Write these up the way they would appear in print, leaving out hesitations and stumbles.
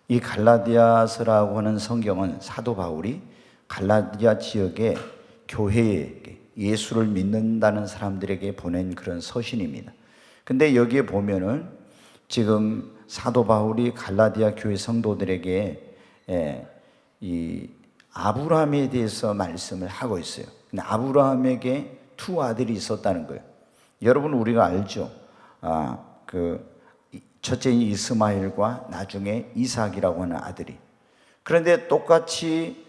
이 갈라디아서라고 하는 성경은 사도 바울이 갈라디아 지역의 교회에 예수를 믿는다는 사람들에게 보낸 그런 서신입니다. 근데 여기에 보면은 지금 사도 바울이 갈라디아 교회 성도들에게 이 아브라함에 대해서 말씀을 하고 있어요. 근데 아브라함에게 두 아들이 있었다는 거예요. 여러분, 우리가 알죠? 첫째인 이스마엘과 나중에 이삭이라고 하는 아들이. 그런데 똑같이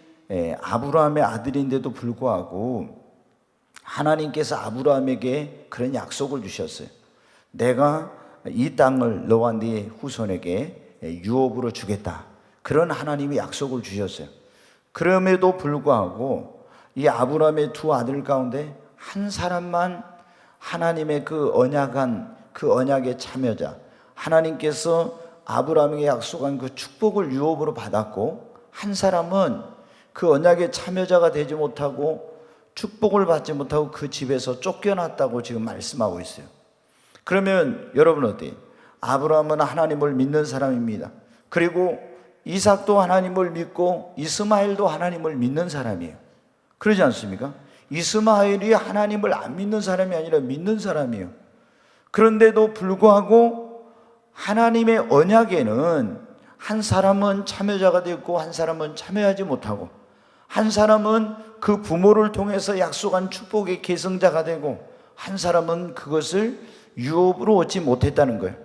아브라함의 아들인데도 불구하고 하나님께서 아브라함에게 그런 약속을 주셨어요. 내가 이 땅을 너와 네 후손에게 유업으로 주겠다. 그런 하나님이 약속을 주셨어요. 그럼에도 불구하고 이 아브라함의 두 아들 가운데 한 사람만 하나님의 그 언약의 참여자, 하나님께서 아브라함에게 약속한 그 축복을 유업으로 받았고, 한 사람은 그 언약의 참여자가 되지 못하고 축복을 받지 못하고 그 집에서 쫓겨났다고 지금 말씀하고 있어요. 그러면 여러분 어때요? 아브라함은 하나님을 믿는 사람입니다. 그리고 이삭도 하나님을 믿고 이스마엘도 하나님을 믿는 사람이에요. 그러지 않습니까? 이스마엘이 하나님을 안 믿는 사람이 아니라 믿는 사람이에요. 그런데도 불구하고 하나님의 언약에는 한 사람은 참여자가 되고 한 사람은 참여하지 못하고, 한 사람은 그 부모를 통해서 약속한 축복의 계승자가 되고 한 사람은 그것을 유업으로 얻지 못했다는 거예요.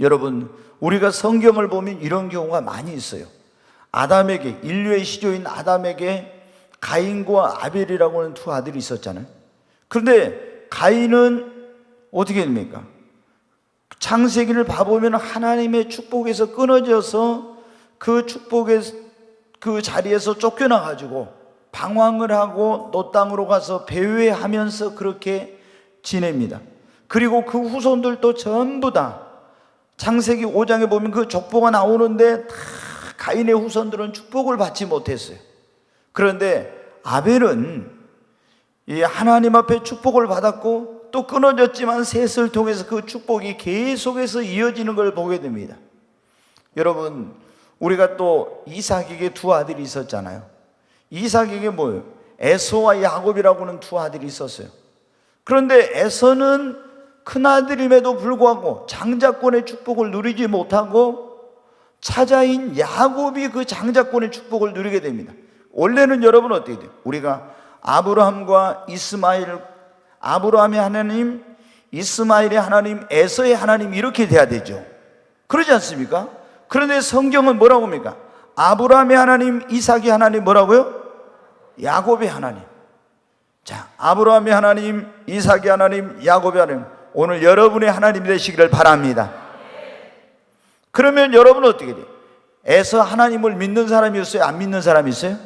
여러분, 우리가 성경을 보면 이런 경우가 많이 있어요. 아담에게, 인류의 시조인 아담에게 가인과 아벨이라고 하는 두 아들이 있었잖아요. 그런데 가인은 어떻게 됩니까? 창세기를 봐보면 하나님의 축복에서 끊어져서 그 축복의 그 자리에서 쫓겨나가지고 방황을 하고 노 땅으로 가서 배회하면서 그렇게 지냅니다. 그리고 그 후손들도 전부 다 창세기 5장에 보면 그 족보가 나오는데 다 가인의 후손들은 축복을 받지 못했어요. 그런데 아벨은 이 하나님 앞에 축복을 받았고 또 끊어졌지만 셋을 통해서 그 축복이 계속해서 이어지는 걸 보게 됩니다. 여러분, 우리가 또 이삭에게 두 아들이 있었잖아요. 이삭에게 뭐예요? 에서와 야곱이라고 하는 두 아들이 있었어요. 그런데 에서는 큰아들임에도 불구하고 장자권의 축복을 누리지 못하고 차자인 야곱이 그 장자권의 축복을 누리게 됩니다. 원래는 여러분 어떻게 돼요? 우리가 아브라함과 이스마엘, 아브라함의 하나님, 이스마엘의 하나님, 에서의 하나님 이렇게 돼야 되죠. 그러지 않습니까? 그런데 성경은 뭐라고 합니까? 아브라함의 하나님, 이삭의 하나님 뭐라고요? 야곱의 하나님. 자, 아브라함의 하나님, 이삭의 하나님, 야곱의 하나님, 오늘 여러분의 하나님이 되시기를 바랍니다. 그러면 여러분은 어떻게 돼요? 에서 하나님을 믿는 사람이었어요? 안 믿는 사람이 있어요?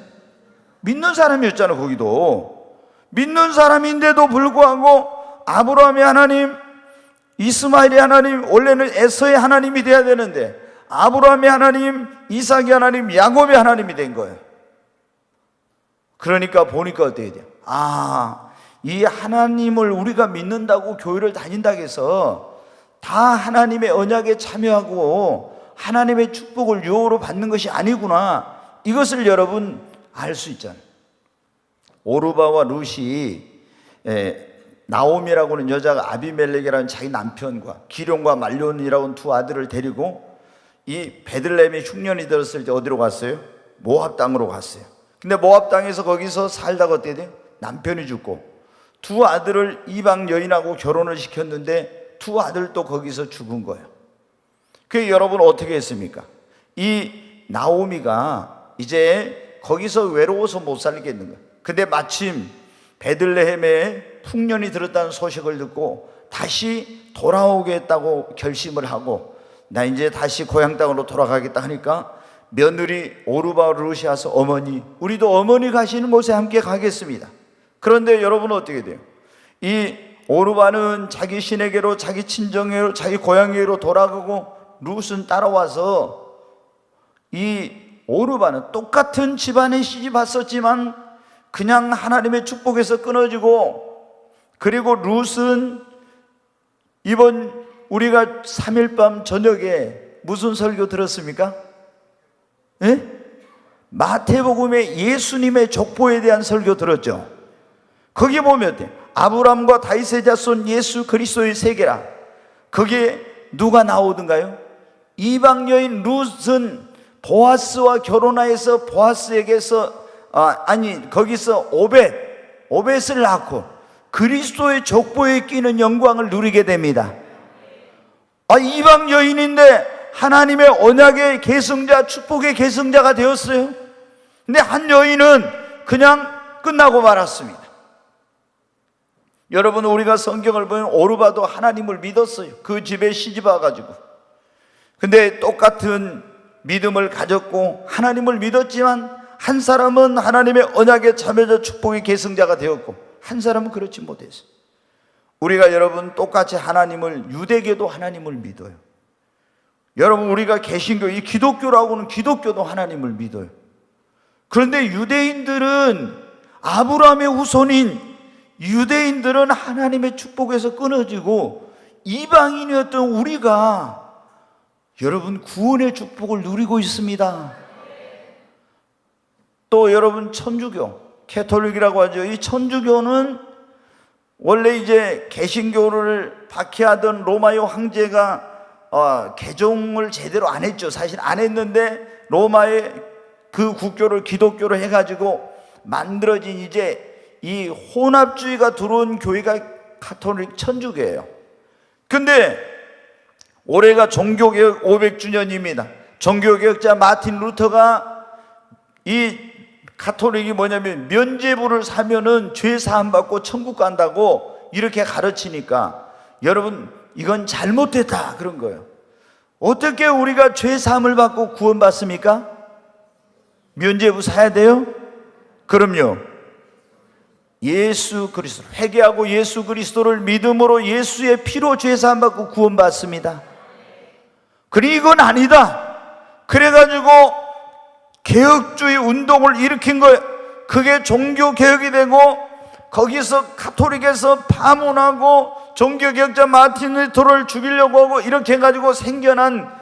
믿는 사람이었잖아요. 거기도 믿는 사람인데도 불구하고 아브라함의 하나님, 이스마엘의 하나님, 원래는 에서의 하나님이 돼야 되는데 아브라함의 하나님, 이삭의 하나님, 야곱의 하나님이 된 거예요. 그러니까 보니까 어떻게 돼요? 이 하나님을 우리가 믿는다고 교회를 다닌다고 해서 다 하나님의 언약에 참여하고 하나님의 축복을 유업으로 받는 것이 아니구나, 이것을 여러분 알 수 있잖아요. 오르바와 룻이 나오미라고 하는 여자가 아비멜렉이라는 자기 남편과 기럯과 말론이라고 하는 두 아들을 데리고 이 베들레헴에 흉년이 들었을 때 어디로 갔어요? 모압 땅으로 갔어요. 근데 모압 땅에서 거기서 살다가 어떻게 돼요? 남편이 죽고 두 아들을 이방 여인하고 결혼을 시켰는데 두 아들도 거기서 죽은 거예요. 그게 여러분 어떻게 했습니까? 이 나오미가 이제 거기서 외로워서 못 살겠는 거예요. 근데 마침 베들레헴에 풍년이 들었다는 소식을 듣고 다시 돌아오겠다고 결심을 하고, 나 이제 다시 고향 땅으로 돌아가겠다 하니까 며느리 오르바 룻이 와서 어머니, 우리도 어머니 가시는 곳에 함께 가겠습니다. 그런데 여러분은 어떻게 돼요? 이 오르바는 자기 시내계로, 자기 친정계로, 자기 고향계로 돌아가고 룻은 따라와서, 이 오르바는 똑같은 집안에 시집 왔었지만 그냥 하나님의 축복에서 끊어지고, 그리고 룻은 이번 우리가 3일 밤 저녁에 무슨 설교 들었습니까? 예? 마태복음에 예수님의 족보에 대한 설교 들었죠? 거기 보면 어때? 아브라함과 다윗의 자손 예수 그리스도의 세계라. 거기에 누가 나오던가요? 이방 여인 룻은 보아스와 결혼하여서 보아스에게서 거기서 오벳을 낳고 그리스도의 족보에 끼는 영광을 누리게 됩니다. 이방 여인인데 하나님의 언약의 계승자, 축복의 계승자가 되었어요. 근데 한 여인은 그냥 끝나고 말았습니다. 여러분, 우리가 성경을 보면 오르바도 하나님을 믿었어요. 그 집에 시집 와가지고. 근데 똑같은 믿음을 가졌고 하나님을 믿었지만 한 사람은 하나님의 언약의 참여자, 축복의 계승자가 되었고 한 사람은 그렇지 못했어요. 우리가 여러분 똑같이 유대교도 하나님을 믿어요. 여러분, 우리가 개신교, 이 기독교라고는 기독교도 하나님을 믿어요. 그런데 유대인들은, 아브라함의 후손인 유대인들은 하나님의 축복에서 끊어지고 이방인이었던 우리가 여러분 구원의 축복을 누리고 있습니다. 또 여러분, 천주교, 캐톨릭이라고 하죠. 이 천주교는 원래 이제 개신교를 박해하던 로마의 황제가 개종을 제대로 안 했죠. 사실 안 했는데 로마의 그 국교를 기독교로 해가지고 만들어진 이제 이 혼합주의가 들어온 교회가 가톨릭 천주교예요. 근데 올해가 종교개혁 500주년입니다. 종교개혁자 마틴 루터가 이 가톨릭이 뭐냐면 면죄부를 사면은 죄 사함 받고 천국 간다고 이렇게 가르치니까 여러분, 이건 잘못됐다 그런 거예요. 어떻게 우리가 죄 사함을 받고 구원받습니까? 면죄부 사야 돼요? 그럼요. 예수 그리스도 회개하고 예수 그리스도를 믿음으로 예수의 피로 죄 사함 받고 구원받습니다. 그리고 이건 아니다. 그래가지고 개혁주의 운동을 일으킨 거예요. 그게 종교개혁이 되고 거기서 가톨릭에서 파문하고 종교개혁자 마틴 루터를 죽이려고 하고 이렇게 해가지고 생겨난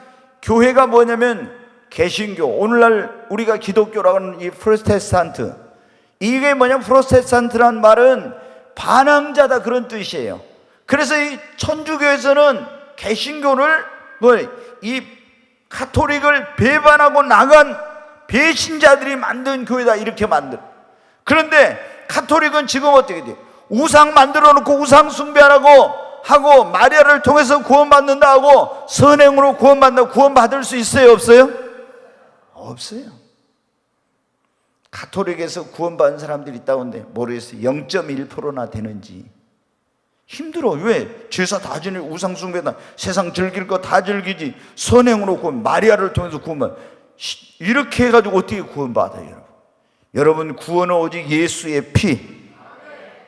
교회가 뭐냐면 개신교, 오늘날 우리가 기독교라고 하는 이 프로테스탄트. 이게 뭐냐면 프로테스탄트란 말은 반항자다 그런 뜻이에요. 그래서 이 천주교에서는 개신교를 이 가톨릭을 배반하고 나간 배신자들이 만든 교회다 이렇게 만들어. 그런데 가톨릭은 지금 어떻게 돼요? 우상 만들어 놓고 우상 숭배하라고 하고 마리아를 통해서 구원받는다 하고 선행으로 구원받을 수 있어요? 없어요? 없어요. 가톨릭에서 구원받은 사람들이 있다는데 모르겠어요. 0.1%나 되는지. 힘들어. 왜? 제사 다 지내, 우상 숭배다, 세상 즐길 거 다 즐기지, 선행으로 구원, 마리아를 통해서 구원받아. 이렇게 해가지고 어떻게 구원받아요? 여러분, 여러분 구원은 오직 예수의 피.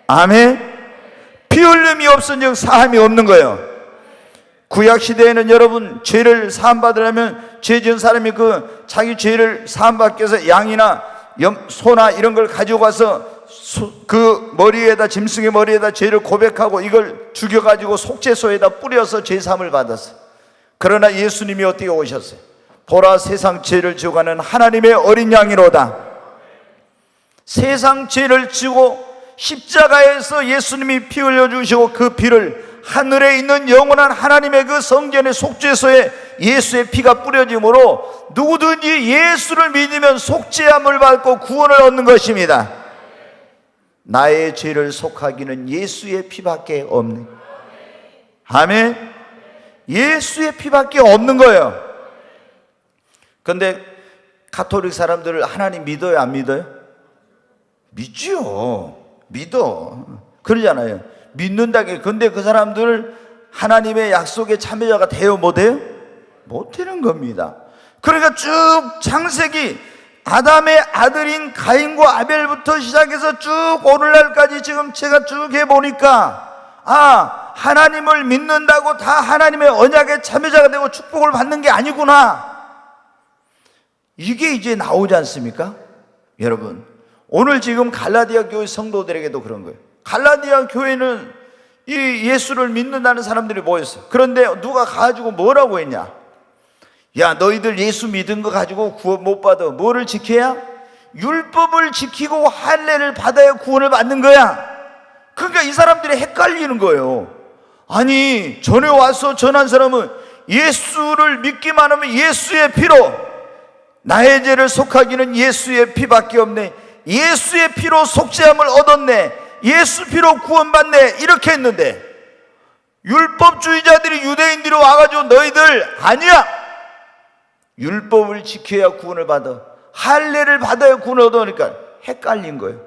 아멘. 피 흘림이 없은즉 사함이 없는 거예요. 구약시대에는 여러분 죄를 사함받으려면 죄 지은 사람이 자기 죄를 사함받기 위해서 양이나 소나 이런 걸 가지고 가서 그 머리에다, 짐승의 머리에다 죄를 고백하고 이걸 죽여가지고 속죄소에다 뿌려서 죄사함을 받았어요. 그러나 예수님이 어떻게 오셨어요? 보라, 세상 죄를 지어가는 하나님의 어린 양이로다. 세상 죄를 지고 십자가에서 예수님이 피 흘려주시고 그 피를 하늘에 있는 영원한 하나님의 그 성전의 속죄소에 예수의 피가 뿌려짐으로 누구든지 예수를 믿으면 속죄함을 받고 구원을 얻는 것입니다. 나의 죄를 속하기는 예수의 피밖에 없는. 아멘. 예수의 피밖에 없는 거예요. 그런데 가톨릭 사람들을 하나님 믿어요, 안 믿어요? 믿지요. 믿어. 그러잖아요. 믿는다게. 근데 그 사람들 하나님의 약속의 참여자가 돼요, 못 해요? 못 되는 겁니다. 그러니까 쭉 창세기 아담의 아들인 가인과 아벨부터 시작해서 쭉 오늘날까지 지금 제가 쭉 해보니까 하나님을 믿는다고 다 하나님의 언약의 참여자가 되고 축복을 받는 게 아니구나. 이게 이제 나오지 않습니까? 여러분, 오늘 지금 갈라디아 교회 성도들에게도 그런 거예요. 갈라디아 교회는 이 예수를 믿는다는 사람들이 모였어요. 그런데 누가 가지고 뭐라고 했냐? 야, 너희들 예수 믿은 거 가지고 구원 못 받아. 뭐를 지켜야? 율법을 지키고 할례를 받아야 구원을 받는 거야. 그러니까 이 사람들이 헷갈리는 거예요. 아니, 전에 와서 전한 사람은 예수를 믿기만 하면 예수의 피로 나의 죄를 속하기는 예수의 피밖에 없네, 예수의 피로 속죄함을 얻었네, 예수 피로 구원받네, 이렇게 했는데 율법주의자들이, 유대인들이 와가지고 너희들 아니야, 율법을 지켜야 구원을 받아, 할례를 받아야 구원을 얻으니까 헷갈린 거예요.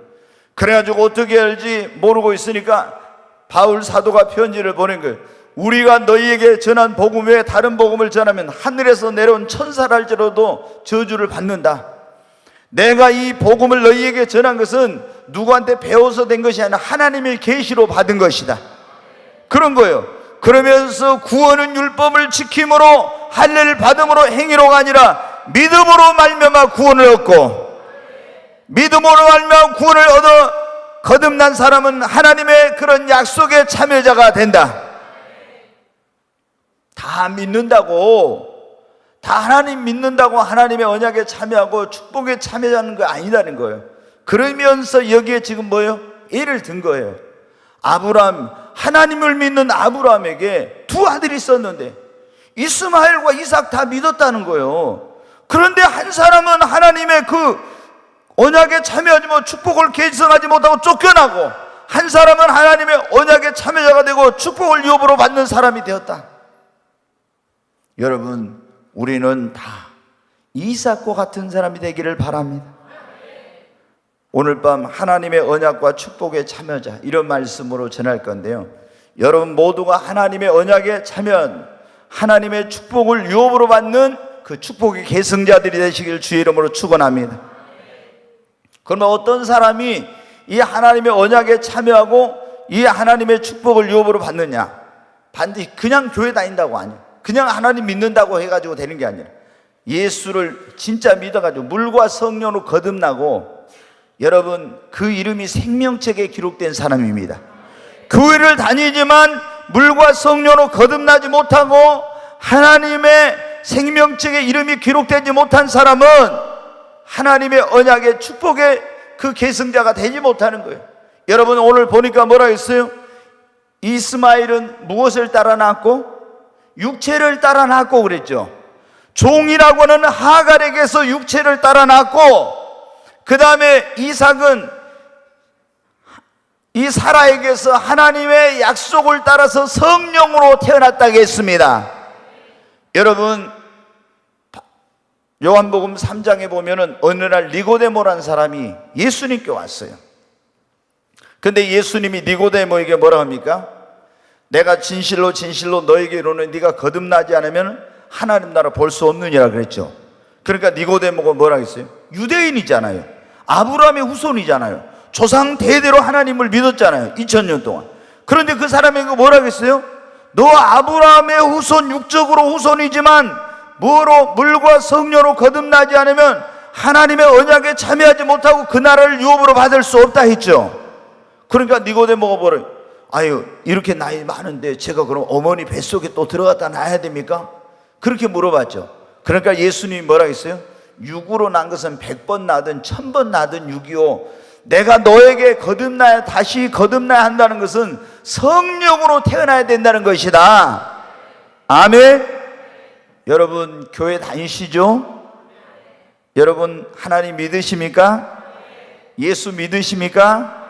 그래가지고 어떻게 할지 모르고 있으니까 바울 사도가 편지를 보낸 거예요. 우리가 너희에게 전한 복음 외에 다른 복음을 전하면 하늘에서 내려온 천사랄지라도 저주를 받는다. 내가 이 복음을 너희에게 전한 것은 누구한테 배워서 된 것이 아니라 하나님의 계시로 받은 것이다. 그런 거예요. 그러면서 구원은 율법을 지킴으로 할례를 받음으로 행위로가 아니라 믿음으로 말미암아 구원을 얻고, 믿음으로 말미암아 구원을 얻어 거듭난 사람은 하나님의 그런 약속의 참여자가 된다. 다 믿는다고, 다 하나님 믿는다고 하나님의 언약에 참여하고 축복에 참여하는 거 아니라는 거예요. 그러면서 여기에 지금 뭐예요? 예를 든 거예요. 아브라함, 하나님을 믿는 아브라함에게 두 아들이 있었는데 이스마엘과 이삭 다 믿었다는 거예요. 그런데 한 사람은 하나님의 그 언약에 참여하지 못, 축복을 계승하지 못하고 쫓겨나고, 한 사람은 하나님의 언약에 참여자가 되고 축복을 유업으로 받는 사람이 되었다. 여러분, 우리는 다 이삭과 같은 사람이 되기를 바랍니다. 오늘 밤 하나님의 언약과 축복에 참여자, 이런 말씀으로 전할 건데요, 여러분 모두가 하나님의 언약에 참여한 하나님의 축복을 유업으로 받는 그 축복의 계승자들이 되시길 주의 이름으로 축원합니다. 그러면 어떤 사람이 이 하나님의 언약에 참여하고 이 하나님의 축복을 유업으로 받느냐? 반드시 그냥 교회 다닌다고 아니에요. 그냥 하나님 믿는다고 해가지고 되는 게 아니라 예수를 진짜 믿어가지고 물과 성령으로 거듭나고, 여러분 그 이름이 생명책에 기록된 사람입니다. 교회를 다니지만 물과 성령으로 거듭나지 못하고 하나님의 생명책에 이름이 기록되지 못한 사람은 하나님의 언약의 축복의 그 계승자가 되지 못하는 거예요. 여러분 오늘 보니까 뭐라 했어요? 이스마엘은 무엇을 따라 낳았고? 육체를 따라 낳았고 그랬죠. 종이라고는 하갈에게서 육체를 따라 낳았고, 그 다음에 이삭은 이 사라에게서 하나님의 약속을 따라서 성령으로 태어났다고 했습니다. 여러분 요한복음 3장에 보면은 어느 날 니고데모라는 사람이 예수님께 왔어요. 근데 예수님이 니고데모에게 뭐라 합니까? 내가 진실로 진실로 너에게 이르노니 네가 거듭나지 않으면 하나님 나라 볼 수 없느니라 그랬죠. 그러니까 니고데모가 뭐라 했어요? 유대인이잖아요. 아브라함의 후손이잖아요. 조상 대대로 하나님을 믿었잖아요. 2000년 동안. 그런데 그 사람에게 뭐라 했어요? 너 아브라함의 후손, 육적으로 후손이지만 뭐로? 물과 성령으로 거듭나지 않으면 하나님의 언약에 참여하지 못하고 그 나라를 유업으로 받을 수 없다 했죠. 그러니까 니고데모가 뭐래요? 아유, 이렇게 나이 많은데 제가 그럼 어머니 뱃속에 또 들어갔다 나야 됩니까? 그렇게 물어봤죠. 그러니까 예수님이 뭐라 했어요? 육으로 난 것은 100번 나든 1000번 나든 육이요, 내가 너에게 거듭나야, 다시 거듭나야 한다는 것은 성령으로 태어나야 된다는 것이다. 아멘. 여러분 교회 다니시죠? 여러분 하나님 믿으십니까? 예수 믿으십니까?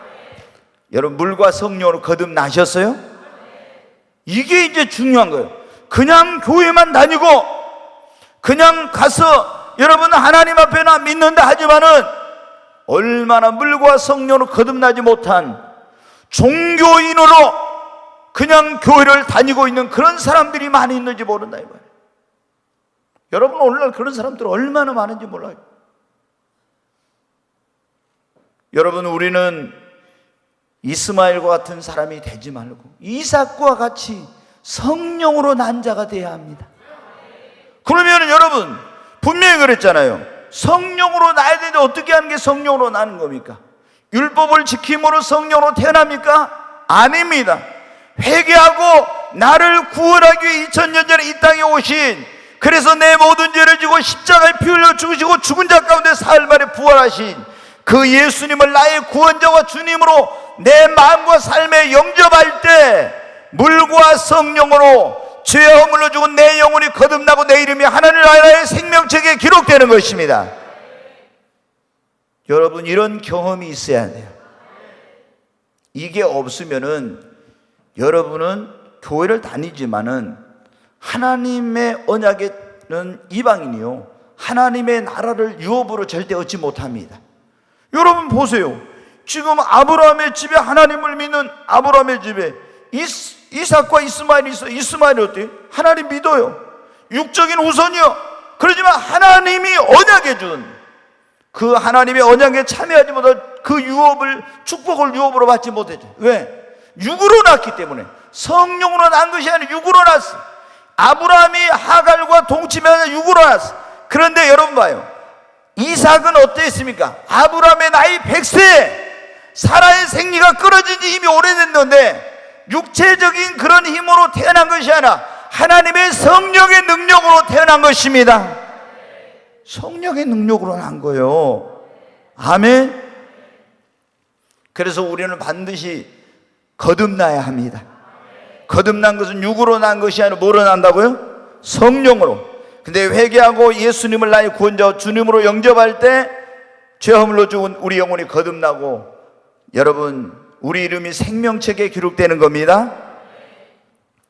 여러분 물과 성령으로 거듭나셨어요? 이게 이제 중요한 거예요. 그냥 교회만 다니고 그냥 가서 여러분 하나님 앞에 나 믿는다 하지만은 얼마나 물과 성령으로 거듭나지 못한 종교인으로 그냥 교회를 다니고 있는 그런 사람들이 많이 있는지 모른다 이 말이에요. 여러분 오늘날 그런 사람들 얼마나 많은지 몰라요. 여러분 우리는 이스마엘과 같은 사람이 되지 말고 이삭과 같이 성령으로 난 자가 되어야 합니다. 그러면 여러분 분명히 그랬잖아요. 성령으로 나야 되는데 어떻게 하는 게 성령으로 나는 겁니까? 율법을 지킴으로 성령으로 태어납니까? 아닙니다. 회개하고 나를 구원하기 위해 2000년 전에 이 땅에 오신 그래서 내 모든 죄를 지고 십자가에 피 흘려 죽으시고 죽은 자 가운데 사흘 만에 부활하신 그 예수님을 나의 구원자와 주님으로 내 마음과 삶에 영접할 때 물과 성령으로 죄와 허물로 죽은 내 영혼이 거듭나고 내 이름이 하나님 나라의 생명책에 기록되는 것입니다. 여러분, 이런 경험이 있어야 돼요. 이게 없으면은 여러분은 교회를 다니지만은 하나님의 언약에는 이방인이요, 하나님의 나라를 유업으로 절대 얻지 못합니다. 여러분 보세요. 지금 아브라함의 집에, 하나님을 믿는 아브라함의 집에 이삭과 이스마엘이 있어요. 이스마엘이 어때요? 하나님 믿어요. 육적인 후손이요. 그러지만 하나님이 언약해 준 그 하나님의 언약에 참여하지 못한 그 유업을, 축복을 유업으로 받지 못했죠. 왜? 육으로 낳기 때문에. 성령으로 낳은 것이 아니라 육으로 낳았어. 아브라함이 하갈과 동침해서 육으로 낳았어. 그런데 여러분 봐요. 이삭은 어땠습니까? 아브라함의 나이 100세, 사라의 생리가 끊어진 지 이미 오래됐는데 육체적인 그런 힘으로 태어난 것이 아니라 하나님의 성령의 능력으로 태어난 것입니다. 성령의 능력으로 난 거예요. 아멘. 그래서 우리는 반드시 거듭나야 합니다. 거듭난 것은 육으로 난 것이 아니라 뭐로 난다고요? 성령으로. 근데 회개하고 예수님을 나의 구원자와 주님으로 영접할 때 죄 허물로 죽은 우리 영혼이 거듭나고 여러분, 우리 이름이 생명책에 기록되는 겁니다.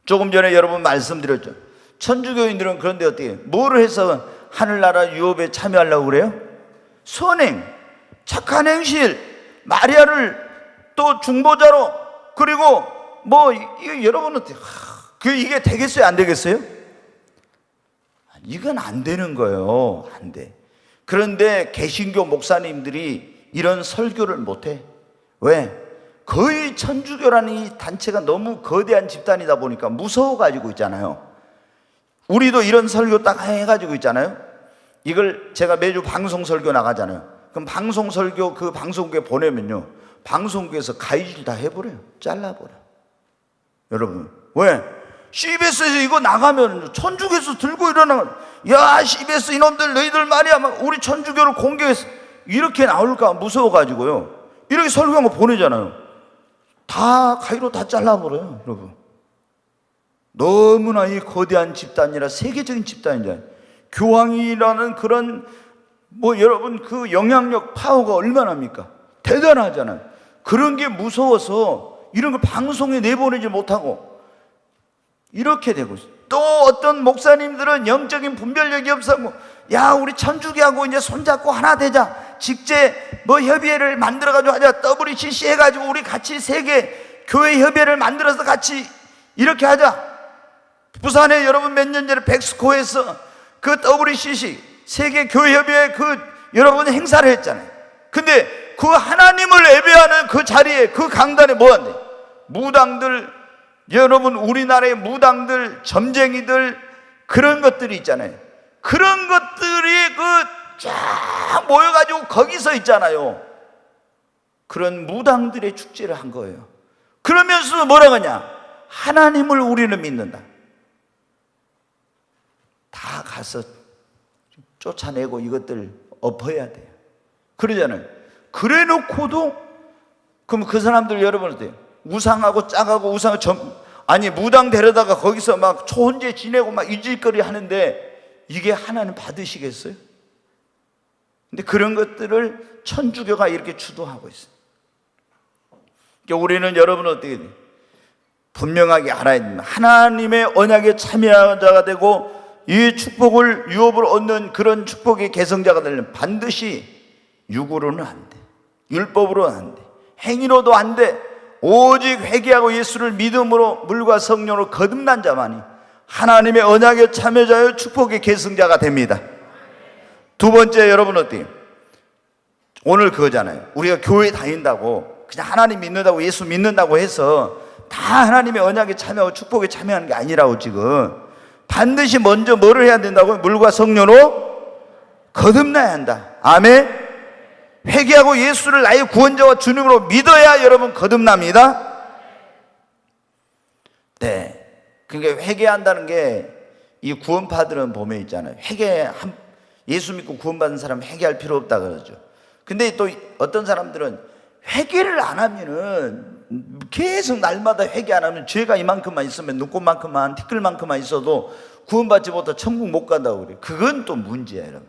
조금 전에 여러분 말씀드렸죠. 천주교인들은 그런데 어떻게 뭐를 해서 하늘나라 유업에 참여하려고 그래요? 선행, 착한 행실, 마리아를 또 중보자로, 그리고 뭐 여러분 어떻게 이게 되겠어요? 안 되겠어요? 이건 안 되는 거예요. 안 돼. 그런데 개신교 목사님들이 이런 설교를 못해. 왜? 거의 천주교라는 이 단체가 너무 거대한 집단이다 보니까 무서워가지고 있잖아요. 우리도 이런 설교 딱 해가지고 있잖아요. 이걸 제가 매주 방송 설교 나가잖아요. 그럼 방송 설교 그 방송국에 보내면요, 방송국에서 가위질 다 해버려요. 잘라버려. 여러분, 왜? CBS에서 이거 나가면 천주교에서 들고 일어나면, 야, CBS 이놈들 너희들 말이야, 막 우리 천주교를 공격해서 이렇게 나올까 무서워가지고요, 이렇게 설교한 거 보내잖아요. 다 가위로 다 잘라버려요. 여러분, 너무나 이 거대한 집단이라, 세계적인 집단이잖아요. 교황이라는 그런 여러분 그 영향력, 파워가 얼마나입니까? 대단하잖아요. 그런 게 무서워서 이런 걸 방송에 내보내지 못하고 이렇게 되고 있어요. 또 어떤 목사님들은 영적인 분별력이 없어서, 야, 우리 천주교하고 이제 손잡고 하나 되자, 직제 협의회를 만들어가지고 하자, WCC 해가지고 우리 같이 세계 교회 협의회를 만들어서 같이 이렇게 하자. 부산에 여러분 몇 년 전에 백스코에서 그 WCC 세계 교회 협의회 여러분 행사를 했잖아요. 근데 그 하나님을 예배하는 그 자리에, 그 강단에 뭐 한대? 무당들, 여러분 우리나라의 무당들, 점쟁이들, 그런 것들이 있잖아요. 그런 것들이 쫙 모여가지고 거기서 있잖아요. 그런 무당들의 축제를 한 거예요. 그러면서 뭐라고 하냐? 하나님을 우리는 믿는다. 다 가서 쫓아내고 이것들 엎어야 돼요. 그러잖아요. 그래 놓고도, 그럼 그 사람들 여러분 어때요? 우상하고 짝하고 아니 무당 데려다가 거기서 막 초혼제 지내고 막 이질거리 하는데 이게 하나님 받으시겠어요? 근데 그런 것들을 천주교가 이렇게 주도하고 있어요. 그러니까 우리는 여러분 어떻게 돼요? 분명하게 알아야 됩니다. 하나님의 언약에 참여한 자가 되고 이 축복을, 유업을 얻는 그런 축복의 계승자가 되려면 반드시 육으로는 안 돼, 율법으로는 안 돼, 행위로도 안 돼. 오직 회개하고 예수를 믿음으로 물과 성령으로 거듭난 자만이 하나님의 언약의 참여자여 축복의 계승자가 됩니다. 두 번째, 여러분 어때요? 오늘 그거잖아요. 우리가 교회 다닌다고 그냥 하나님 믿는다고, 예수 믿는다고 해서 다 하나님의 언약에 참여하고 축복에 참여하는 게 아니라고. 지금 반드시 먼저 뭐를 해야 된다고요? 물과 성령으로 거듭나야 한다. 아멘. 회개하고 예수를 나의 구원자와 주님으로 믿어야 여러분 거듭납니다. 네. 그러니까 회개한다는 게 이 구원파들은 보면 있잖아요. 예수 믿고 구원받은 사람 회개할 필요 없다 그러죠. 근데 또 어떤 사람들은 회개를 안 하면은 계속 날마다 회개 안 하면 죄가 이만큼만 있으면 눈곱만큼만 티끌만큼만 있어도 구원받지 못해 천국 못 간다고 그래요. 그건 또 문제예요, 여러분.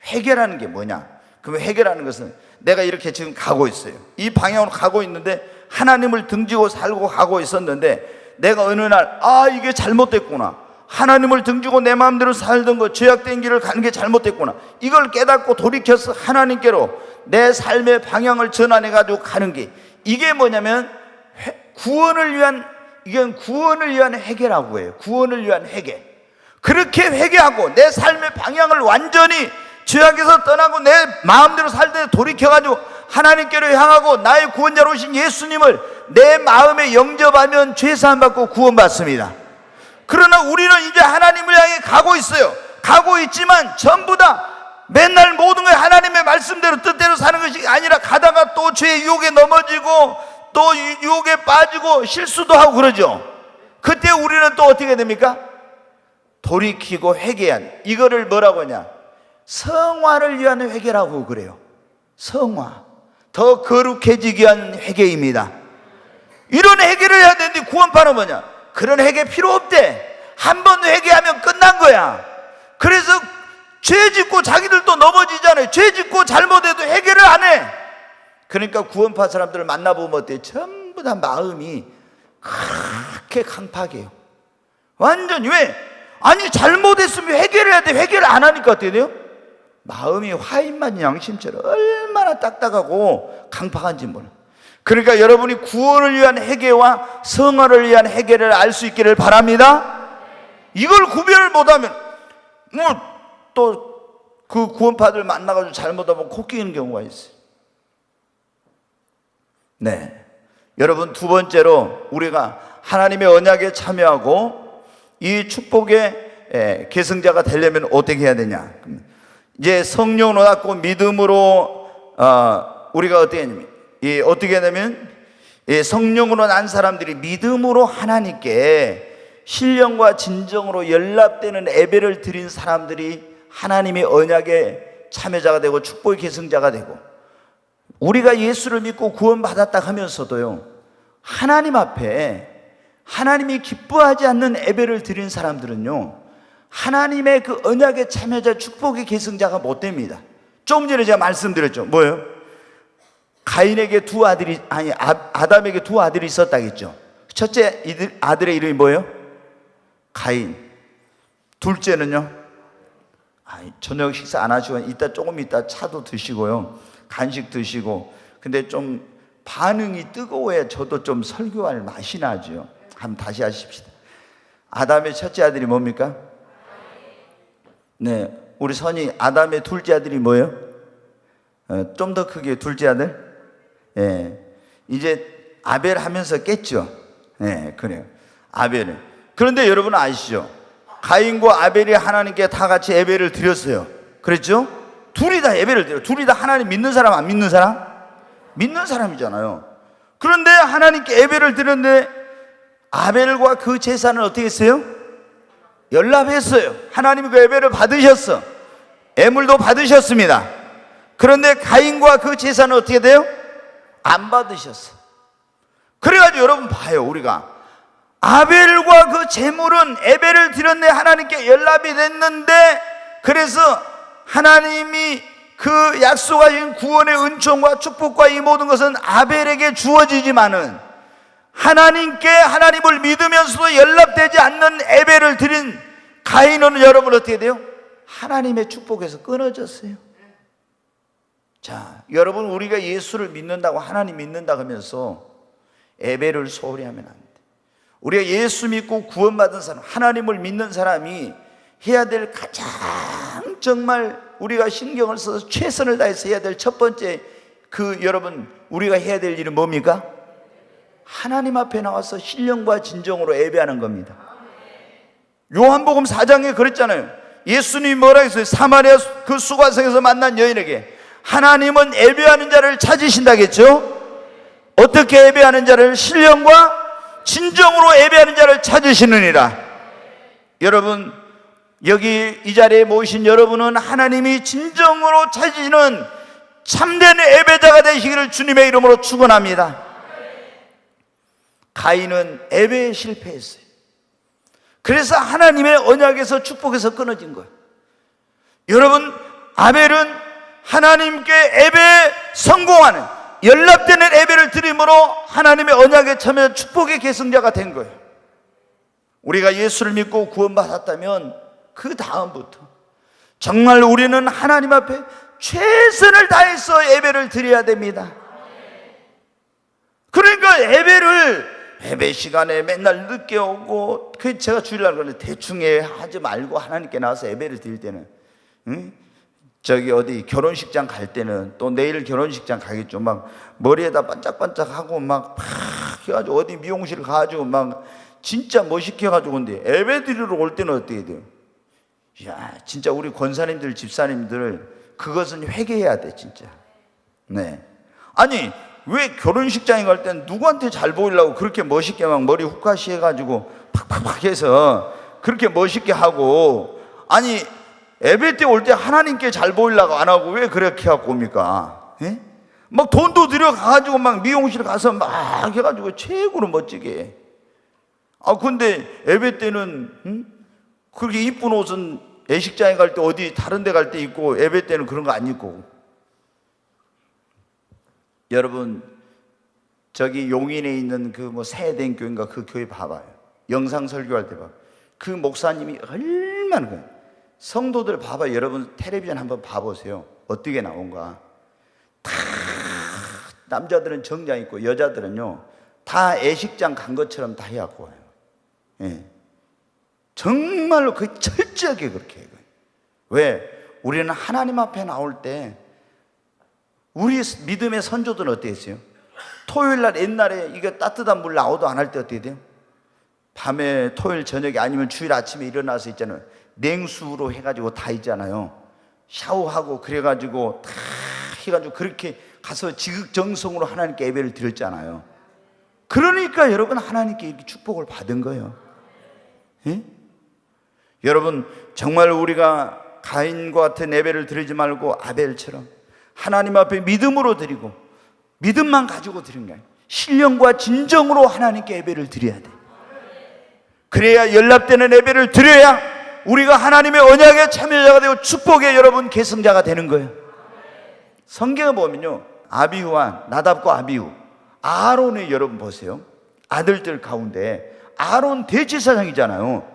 회개라는 게 뭐냐? 그럼 회개라는 것은 내가 이렇게 지금 가고 있어요. 이 방향으로 가고 있는데 하나님을 등지고 살고 가고 있었는데 내가 어느 날 이게 잘못됐구나. 하나님을 등지고 내 마음대로 살던 거 죄악된 길을 가는 게 잘못됐구나. 이걸 깨닫고 돌이켜서 하나님께로 내 삶의 방향을 전환해 가지고 가는 게 이게 뭐냐면 이건 구원을 위한 회개라고 해요. 구원을 위한 회개. 그렇게 회개하고 내 삶의 방향을 완전히 죄악에서 떠나고 내 마음대로 살 때 돌이켜가지고 하나님께로 향하고 나의 구원자로 오신 예수님을 내 마음에 영접하면 죄사함 받고 구원받습니다. 그러나 우리는 이제 하나님을 향해 가고 있어요. 가고 있지만 전부 다 맨날 모든 걸 하나님의 말씀대로 뜻대로 사는 것이 아니라 가다가 또 죄의 유혹에 넘어지고 또 유혹에 빠지고 실수도 하고 그러죠. 그때 우리는 또 어떻게 됩니까? 돌이키고 회개한, 이거를 뭐라고 하냐? 성화를 위한 회개라고 그래요. 성화, 더 거룩해지기 위한 회개입니다. 이런 회개를 해야 되는데 구원파는 뭐냐? 그런 회개 필요 없대. 한 번 회개하면 끝난 거야. 그래서 죄 짓고 자기들도 넘어지잖아요. 죄 짓고 잘못해도 회개를 안 해. 그러니까 구원파 사람들을 만나보면 어때요? 전부 다 마음이 그렇게 강팍해요. 완전히. 왜? 아니 잘못했으면 회개를 해야 돼. 회개를 안 하니까 어떻게 돼요? 마음이 화인만 양심처럼 얼마나 딱딱하고 강팍한지 몰라. 그러니까 여러분이 구원을 위한 회개와 성화를 위한 회개를 알 수 있기를 바랍니다. 이걸 구별을 못하면 또 그 구원파들 만나가지고 잘못하면 코 끼는 경우가 있어요. 네, 여러분, 두 번째로 우리가 하나님의 언약에 참여하고 이 축복의 계승자가 되려면 어떻게 해야 되냐? 이제 성령으로 낳고 믿음으로 우리가 어떻게 하냐면 어떻게 하냐면 성령으로 난 사람들이 믿음으로 하나님께 신령과 진정으로 연락되는 예배를 드린 사람들이 하나님의 언약의 참여자가 되고 축복의 계승자가 되고, 우리가 예수를 믿고 구원받았다 하면서도요, 하나님 앞에 하나님이 기뻐하지 않는 예배를 드린 사람들은요, 하나님의 그 언약의 참여자 축복의 계승자가 못 됩니다. 조금 전에 제가 말씀드렸죠. 뭐예요? 가인에게 아담에게 두 아들이 있었다겠죠. 첫째 아들의 이름이 뭐예요? 가인. 둘째는요? 저녁 식사 안 하시고 조금 이따 차도 드시고요, 간식 드시고, 근데 좀 반응이 뜨거워야 저도 좀 설교할 맛이 나죠. 한번 다시 하십시다. 아담의 첫째 아들이 뭡니까? 네, 우리 선이 아담의 둘째 아들이 뭐예요? 좀 더 크게 둘째 아들? 이제 아벨 하면서 깼죠. 그래요. 아벨은. 그런데 여러분 아시죠? 가인과 아벨이 하나님께 다 같이 예배를 드렸어요. 그랬죠? 둘이 다 예배를 드려요. 둘이 다 하나님 믿는 사람, 안 믿는 사람? 믿는 사람이잖아요. 그런데 하나님께 예배를 드렸는데 아벨과 그 제사는 어떻게 했어요? 연락했어요. 하나님이 그 예배를 받으셨어. 예물도 받으셨습니다. 그런데 가인과 그 제사는 어떻게 돼요? 안 받으셨어. 그래가지고 여러분 봐요. 우리가 아벨과 그 제물은 예배를 드렸네, 하나님께 연락이 됐는데, 그래서 하나님이 그 약속하신 구원의 은총과 축복과 이 모든 것은 아벨에게 주어지지만은 하나님께 하나님을 믿으면서도 연락되지 않는 예배를 드린 가인은 여러분 어떻게 돼요? 하나님의 축복에서 끊어졌어요. 자, 여러분, 우리가 예수를 믿는다고, 하나님 믿는다고 하면서 예배를 소홀히 하면 안 돼. 우리가 예수 믿고 구원받은 사람, 하나님을 믿는 사람이 해야 될 가장 정말 우리가 신경을 써서 최선을 다해서 해야 될 첫 번째 여러분 우리가 해야 될 일은 뭡니까? 하나님 앞에 나와서 신령과 진정으로 예배하는 겁니다. 요한복음 4장에 그랬잖아요. 예수님이 뭐라 했어요? 사마리아 그 수가성에서 만난 여인에게 하나님은 예배하는 자를 찾으신다겠죠? 어떻게 예배하는 자를? 신령과 진정으로 예배하는 자를 찾으시느니라. 여러분, 여기 이 자리에 모이신 여러분은 하나님이 진정으로 찾으시는 참된 예배자가 되시기를 주님의 이름으로 축원합니다. 가인은 예배에 실패했어요. 그래서 하나님의 언약에서 축복에서 끊어진 거예요. 여러분, 아벨은 하나님께 예배에 성공하는 연락되는 예배를 드림으로 하나님의 언약에 참여 축복의 계승자가 된 거예요. 우리가 예수를 믿고 구원받았다면 그 다음부터 정말 우리는 하나님 앞에 최선을 다해서 예배를 드려야 됩니다. 그러니까 예배 시간에 맨날 늦게 오고, 그 제가 주일날 그러는데 대충 하지 말고 하나님께 나와서 예배를 드릴 때는, 저기 어디 결혼식장 갈 때는, 또 내일 결혼식장 가겠죠, 막 머리에다 반짝반짝하고 막 해가지고 어디 미용실 가가지고 막 진짜 멋있게 해가지고. 근데 예배 드리러 올 때는 어떻게 돼요? 야, 진짜 우리 권사님들, 집사님들 그것은 회개해야 돼, 진짜. 네. 아니, 왜 결혼식장에 갈 땐 누구한테 잘 보이려고 그렇게 멋있게 막 머리 후카시 해가지고 팍팍팍 해서 그렇게 멋있게 하고, 아니 예배 때 올 때 하나님께 잘 보이려고 안 하고 왜 그렇게 갖고 옵니까? 예? 막 돈도 들여가가지고 막 미용실 가서 막 해가지고 최고로 멋지게. 아, 근데 예배 때는 그렇게 이쁜 옷은 예식장에 갈 때 어디 다른 데 갈 때 입고 예배 때는 그런 거 안 입고. 여러분, 저기 용인에 있는 그 뭐 새해된 교회인가 그 교회 봐봐요. 영상 설교할 때 봐. 그 목사님이 얼마나 그래요. 성도들 봐봐요. 여러분 텔레비전 한번 봐보세요. 어떻게 나온가. 다 남자들은 정장 입고 여자들은요 다 예식장 간 것처럼 다 해갖고 와요. 예. 정말로 그 철저하게 그렇게 해요. 왜? 우리는 하나님 앞에 나올 때 우리 믿음의 선조들은 어떻게 했어요? 토요일 날 옛날에 이거 따뜻한 물 나오도 안 할 때 어떻게 돼요? 밤에 토요일 저녁에 아니면 주일 아침에 일어나서 있잖아요. 냉수로 해가지고 다 있잖아요. 샤워하고 그래가지고 다 해가지고 그렇게 가서 지극정성으로 하나님께 예배를 드렸잖아요. 그러니까 여러분 하나님께 이렇게 축복을 받은 거예요. 예? 여러분 정말 우리가 가인과 같은 예배를 드리지 말고 아벨처럼 하나님 앞에 믿음으로 드리고, 믿음만 가지고 드리는 게 아니에요. 신령과 진정으로 하나님께 예배를 드려야 돼. 그래야 연락되는 예배를 드려야 우리가 하나님의 언약에 참여자가 되고 축복의 여러분 계승자가 되는 거예요. 성경에 보면요, 아비후와 나답과 아비후, 아론의 여러분 보세요. 아들들 가운데 아론 대제사장이잖아요.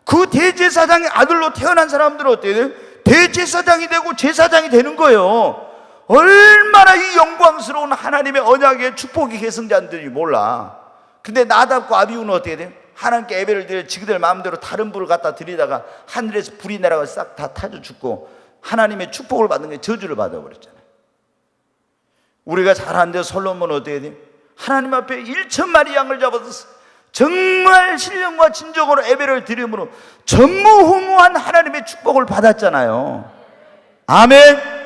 그 대제사장의 아들로 태어난 사람들은 어때요? 대제사장이 되고 제사장이 되는 거예요. 얼마나 이 영광스러운 하나님의 언약의 축복의 계승자들이 몰라. 근데 나답과 아비후는 어떻게 돼요? 하나님께 예배를 드려 지그들 마음대로 다른 불을 갖다 드리다가 하늘에서 불이 내려가 싹 다 타져 죽고 하나님의 축복을 받는 게 저주를 받아버렸잖아요. 우리가 잘하는데 솔로몬은 어떻게 돼요? 하나님 앞에 1,000마리 양을 잡아서 정말 신령과 진정으로 예배를 드림으로 전무후무한 하나님의 축복을 받았잖아요. 아멘.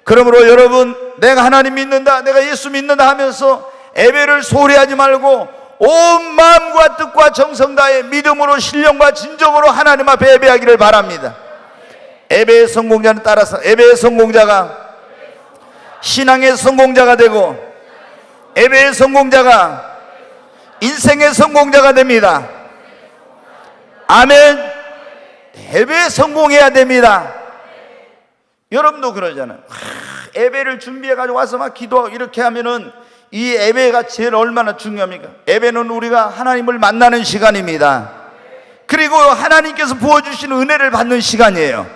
그러므로 여러분, 내가 하나님 믿는다, 내가 예수 믿는다 하면서 예배를 소홀히 하지 말고 온 마음과 뜻과 정성 다해 믿음으로 신령과 진정으로 하나님 앞에 예배하기를 바랍니다. 예배의 성공자는 따라서 예배의 성공자가 신앙의 성공자가 되고 예배의 성공자가 인생의 성공자가 됩니다. 아멘. 예배에 성공해야 됩니다. 여러분도 그러잖아요. 예배를 준비해가지고 와서 막 기도하고 이렇게 하면은 이 예배가 제일 얼마나 중요합니까? 예배는 우리가 하나님을 만나는 시간입니다. 그리고 하나님께서 부어주시는 은혜를 받는 시간이에요.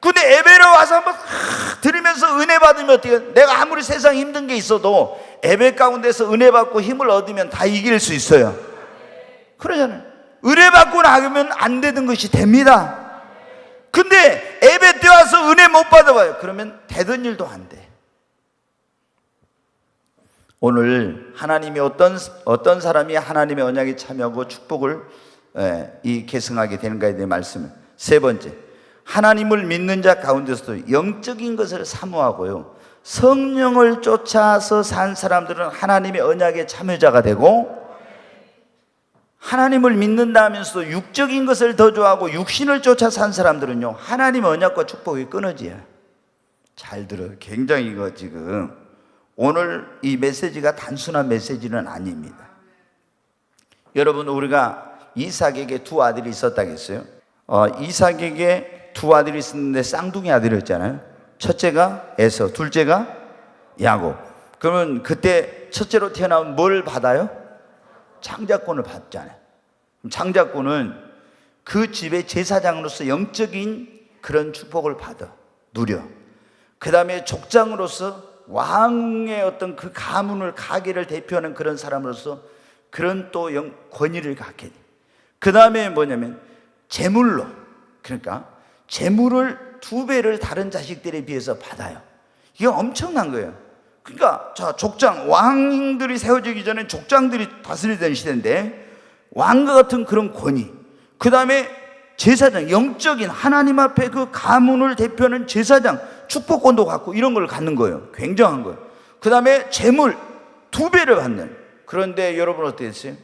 근데 예배를 와서 한번 드리면서 은혜 받으면 어떻게 해요? 내가 아무리 세상에 힘든 게 있어도 예배 가운데서 은혜 받고 힘을 얻으면 다 이길 수 있어요. 그러잖아요. 은혜 받고 나가면 안 되는 것이 됩니다. 근데 예배 때 와서 은혜 못 받아봐요. 그러면 되던 일도 안 돼. 오늘 하나님이 어떤 사람이 하나님의 언약에 참여하고 축복을 계승하게 되는가에 대한 말씀을. 세 번째, 하나님을 믿는 자 가운데서도 영적인 것을 사모하고요, 성령을 쫓아서 산 사람들은 하나님의 언약에 참여자가 되고 하나님을 믿는다 하면서도 육적인 것을 더 좋아하고 육신을 쫓아 산 사람들은요, 하나님의 언약과 축복이 끊어져요. 잘 들어요. 굉장히 이거 지금 오늘 이 메시지가 단순한 메시지는 아닙니다. 여러분, 우리가 이삭에게 두 아들이 있었다겠어요? 이삭에게 두 아들이 있었는데 쌍둥이 아들이었잖아요. 첫째가 에서, 둘째가 야곱. 그러면 그때 첫째로 태어나면 뭘 받아요? 장자권을 받잖아요. 장자권은 그 집의 제사장으로서 영적인 그런 축복을 받아, 누려. 그 다음에 족장으로서 왕의 어떤 그 가문을, 가계를 대표하는 그런 사람으로서 그런 또 권위를 갖게 돼. 그 다음에 뭐냐면 재물로, 그러니까 재물을 2배를 다른 자식들에 비해서 받아요. 이게 엄청난 거예요. 그러니까 자, 족장, 왕들이 세워지기 전에 족장들이 다스리던 시대인데 왕과 같은 그런 권위, 그 다음에 제사장, 영적인 하나님 앞에 그 가문을 대표하는 제사장 축복권도 갖고 이런 걸 갖는 거예요. 굉장한 거예요. 그 다음에 재물 2배를 받는. 그런데 여러분 어떻게 했어요?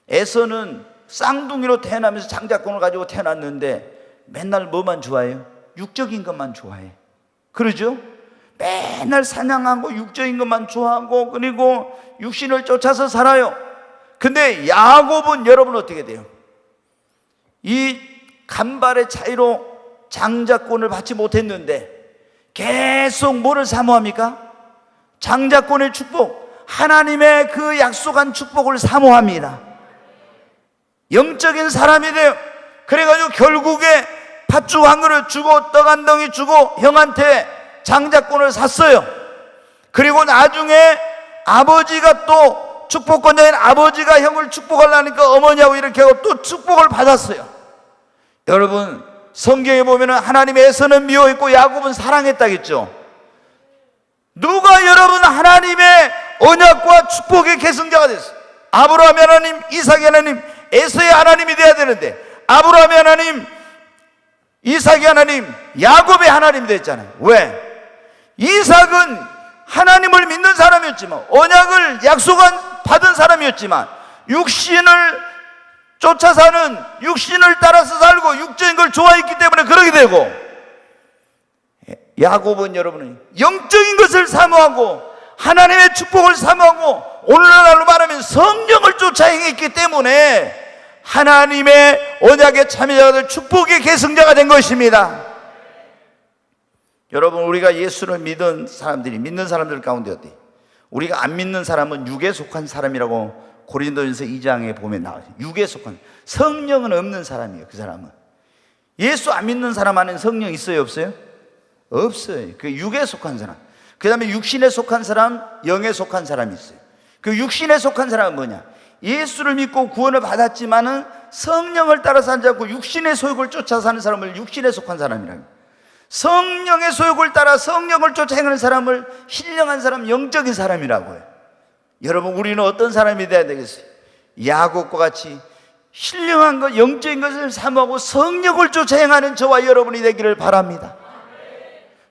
에서는 쌍둥이로 태어나면서 장자권을 가지고 태어났는데 맨날 뭐만 좋아해요? 육적인 것만 좋아해. 그러죠? 맨날 사냥하고 육적인 것만 좋아하고 그리고 육신을 쫓아서 살아요. 근데 야곱은 여러분 어떻게 돼요? 이 간발의 차이로 장자권을 받지 못했는데 계속 뭐를 사모합니까? 장자권의 축복, 하나님의 그 약속한 축복을 사모합니다. 영적인 사람이 돼요. 그래가지고 결국에 팥죽 한 그릇 주고 떡 한 덩이 주고 형한테 장자권을 샀어요. 그리고 나중에 아버지가 또 축복권자인 아버지가 형을 축복하려니까 어머니하고 이렇게 하고 또 축복을 받았어요. 여러분, 성경에 보면 하나님의 에서는 미워했고 야곱은 사랑했다겠죠. 누가 여러분 하나님의 언약과 축복의 계승자가 됐어요? 아브라함의 하나님, 이삭의 하나님, 에서의 하나님이 돼야 되는데 아브라함의 하나님, 이삭의 하나님, 야곱의 하나님이 됐잖아요. 왜? 이삭은 하나님을 믿는 사람이었지만, 언약을 약속한 받은 사람이었지만 육신을 쫓아 사는, 육신을 따라서 살고 육적인 걸 좋아했기 때문에 그러게 되고, 야곱은 여러분은 영적인 것을 사모하고 하나님의 축복을 사모하고 오늘날로 말하면 성령을 쫓아 행했기 때문에 하나님의 언약의 참여자가 될 축복의 계승자가 된 것입니다. 여러분, 우리가 예수를 믿는 사람들 가운데 어디? 우리가 안 믿는 사람은 육에 속한 사람이라고 고린도전서 2장에 보면 나와요. 육에 속한, 성령은 없는 사람이에요. 그 사람은. 예수 안 믿는 사람 안에 성령 있어요, 없어요? 없어요. 그 육에 속한 사람. 그 다음에 육신에 속한 사람, 영에 속한 사람이 있어요. 그 육신에 속한 사람은 뭐냐? 예수를 믿고 구원을 받았지만은 성령을 따라 살지 않고 육신의 소욕을 쫓아 사는 사람을 육신에 속한 사람이라고. 성령의 소욕을 따라 성령을 쫓아 행하는 사람을 신령한 사람, 영적인 사람이라고 해요. 여러분, 우리는 어떤 사람이 돼야 되겠어요? 야곱과 같이 신령한 것, 영적인 것을 사모하고 성령을 쫓아 행하는 저와 여러분이 되기를 바랍니다.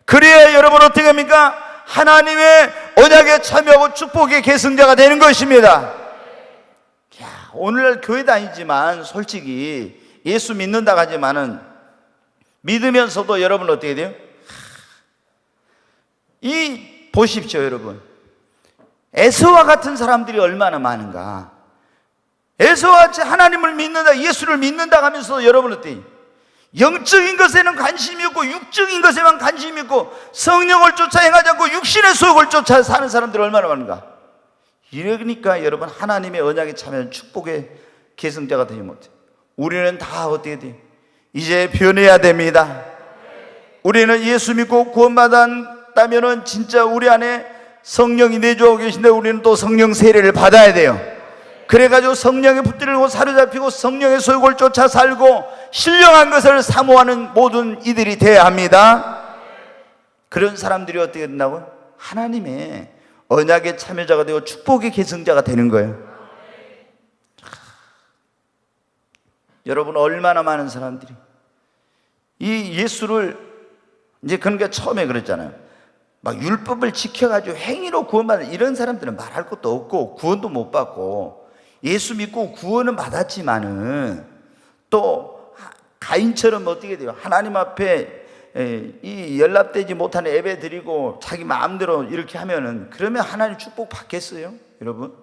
그래야 여러분 어떻게 합니까? 하나님의 언약에 참여하고 축복의 계승자가 되는 것입니다. 야, 오늘날 교회 다니지만 솔직히 예수 믿는다고 하지만은 믿으면서도 여러분 어떻게 돼요? 보십시오 여러분, 에서와 같은 사람들이 얼마나 많은가. 에서와 같이 하나님을 믿는다, 예수를 믿는다 하면서 여러분 어때요? 영적인 것에는 관심이 없고 육적인 것에만 관심이 있고 성령을 쫓아 행하지 않고 육신의 소욕을 쫓아 사는 사람들이 얼마나 많은가. 이러니까 여러분, 하나님의 언약에 참여한 축복의 계승자가 되지 못해. 우리는 다 어떻게 돼요? 이제 변해야 됩니다. 우리는 예수 믿고 구원받았다면 진짜 우리 안에 성령이 내주하고 계신데 우리는 또 성령 세례를 받아야 돼요. 그래가지고 성령에 붙들고 사로잡히고 성령의 소욕을 쫓아 살고 신령한 것을 사모하는 모든 이들이 되어야 합니다. 그런 사람들이 어떻게 된다고요? 하나님의 언약의 참여자가 되고 축복의 계승자가 되는 거예요. 여러분, 얼마나 많은 사람들이 이 예수를, 이제 그러니까 처음에 그랬잖아요. 막 율법을 지켜가지고 행위로 구원받는 이런 사람들은 말할 것도 없고 구원도 못 받고, 예수 믿고 구원은 받았지만은 또 가인처럼 어떻게 돼요? 하나님 앞에 이 연락되지 못한 예배 드리고 자기 마음대로 이렇게 하면은, 그러면 하나님 축복 받겠어요? 여러분,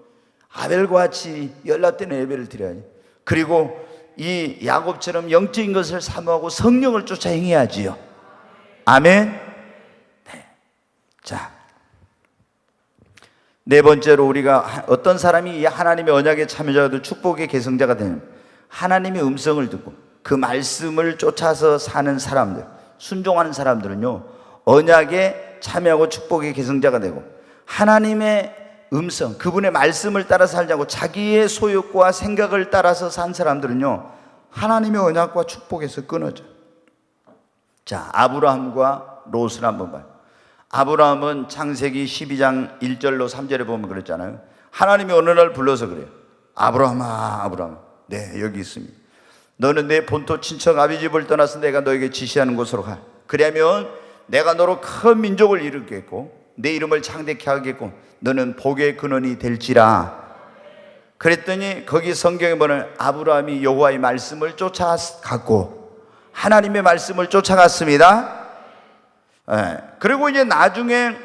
아벨과 같이 연락되는 예배를 드려야지. 그리고 이 야곱처럼 영적인 것을 사모하고 성령을 쫓아 행해야지요. 아멘. 네. 자, 네 번째로, 우리가 어떤 사람이 하나님의 언약의 참여자가 되고 축복의 계승자가 되는, 하나님의 음성을 듣고 그 말씀을 쫓아서 사는 사람들, 순종하는 사람들은요, 언약에 참여하고 축복의 계승자가 되고, 하나님의 음성, 그분의 말씀을 따라 살자고 자기의 소욕과 생각을 따라서 산 사람들은요, 하나님의 언약과 축복에서 끊어져. 자, 아브라함과 롯을 한번 봐요. 아브라함은 창세기 12장 1절로 3절에 보면 그랬잖아요. 하나님이 어느 날 불러서 그래요. 아브라함아, 아브라함, 네, 여기 있습니다. 너는 내 본토 친척 아비 집을 떠나서 내가 너에게 지시하는 곳으로 가. 그러면 내가 너로 큰 민족을 이루겠고 내 이름을 창대케 하겠고 너는 복의 근원이 될지라. 그랬더니 거기 성경에 보면 아브라함이 여호와의 말씀을 쫓아갔고 하나님의 말씀을 쫓아갔습니다. 그리고 이제 나중에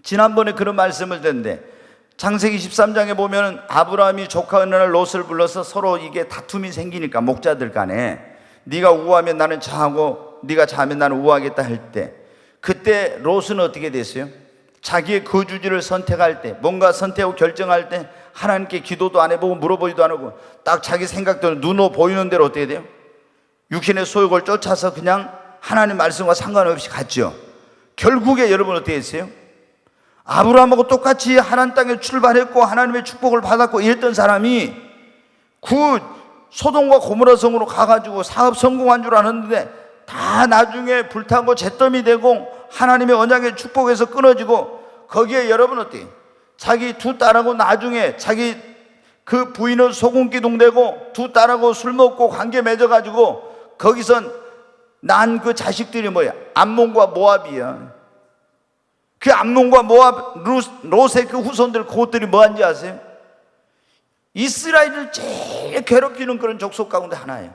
지난번에 그런 말씀을 듣는데, 창세기 13장에 보면 아브라함이 조카 어느 날 롯을 불러서 서로 이게 다툼이 생기니까 목자들 간에 네가 우하면 나는 좌하고 네가 좌하면 나는 우하겠다 할 때, 그때 롯은 어떻게 됐어요? 자기의 거주지를 선택할 때, 뭔가 선택하고 결정할 때 하나님께 기도도 안 해보고 물어보지도 안 하고 딱 자기 생각대로 눈으로 보이는 대로 어떻게 돼요? 육신의 소욕을 쫓아서 그냥 하나님 말씀과 상관없이 갔죠. 결국에 여러분 어떻게 했어요? 아브라함하고 똑같이 하나님 땅에 출발했고 하나님의 축복을 받았고 이랬던 사람이 그 소돔과 고모라 성으로 가가지고 사업 성공한 줄 알았는데 다 나중에 불타고 잿더미 되고 하나님의 언약의 축복에서 끊어지고, 거기에 여러분 어때요? 자기 두 딸하고 나중에 자기 그 부인은 소금기둥 되고 두 딸하고 술 먹고 관계 맺어가지고 거기선 난 그 자식들이 뭐야? 암몬과 모압이야. 그 암몬과 모압, 롯의 그 후손들, 그것들이 뭐한지 아세요? 이스라엘을 제일 괴롭히는 그런 족속 가운데 하나예요.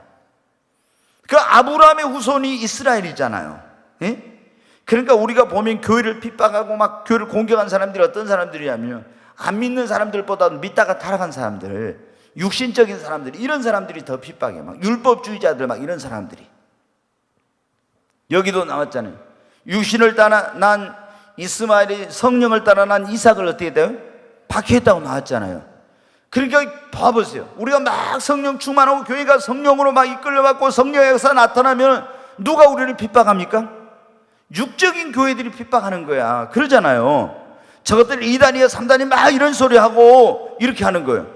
그 아브라함의 후손이 이스라엘이잖아요. 예? 그러니까 우리가 보면 교회를 핍박하고 막 교회를 공격한 사람들이 어떤 사람들이냐면, 안 믿는 사람들보다 믿다가 타락한 사람들, 육신적인 사람들, 이런 사람들이 더 핍박해. 막 율법주의자들, 막 이런 사람들이. 여기도 나왔잖아요. 육신을 따라 난 이스마엘이 성령을 따라 난 이삭을 어떻게 돼요? 박해했다고 나왔잖아요. 그러니까 봐보세요. 우리가 막 성령 충만하고 교회가 성령으로 막 이끌려갖고 성령의 역사 나타나면 누가 우리를 핍박합니까? 육적인 교회들이 핍박하는 거야. 그러잖아요. 저것들 2단이야 3단이 막 이런 소리 하고 이렇게 하는 거예요.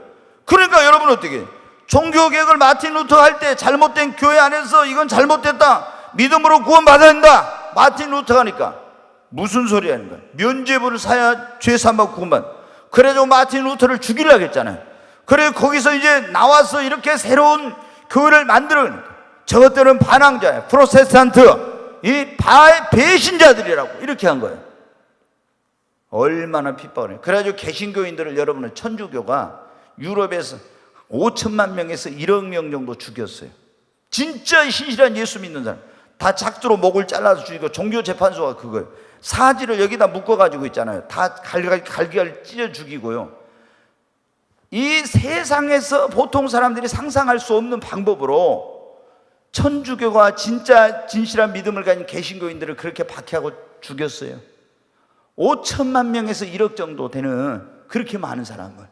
그러니까 여러분 어떻게 해요? 종교개혁을 마틴 루터 할 때 잘못된 교회 안에서 이건 잘못됐다, 믿음으로 구원받아야 된다, 마틴 루터가 하니까 무슨 소리 하는 거야? 면죄부를 사야 죄 삼아 구원받아. 그래도 마틴 루터를 죽이려고 했잖아요. 그래 거기서 이제 나와서 이렇게 새로운 교회를 만들어. 저것들은 반항자야, 프로테스탄트, 이 배신자들이라고 이렇게 한 거예요. 얼마나 핍박을 해요. 그래가지고 개신교인들을, 여러분은 천주교가 유럽에서 5천만 명에서 1억 명 정도 죽였어요. 진짜 신실한 예수 믿는 사람 다 작두로 목을 잘라서 죽이고, 종교재판소가 그거예요. 사지를 여기다 묶어가지고 있잖아요. 다 갈기갈 찢어 죽이고요. 이 세상에서 보통 사람들이 상상할 수 없는 방법으로 천주교가 진짜 진실한 믿음을 가진 개신교인들을 그렇게 박해하고 죽였어요. 5천만 명에서 1억 정도 되는 그렇게 많은 사람을.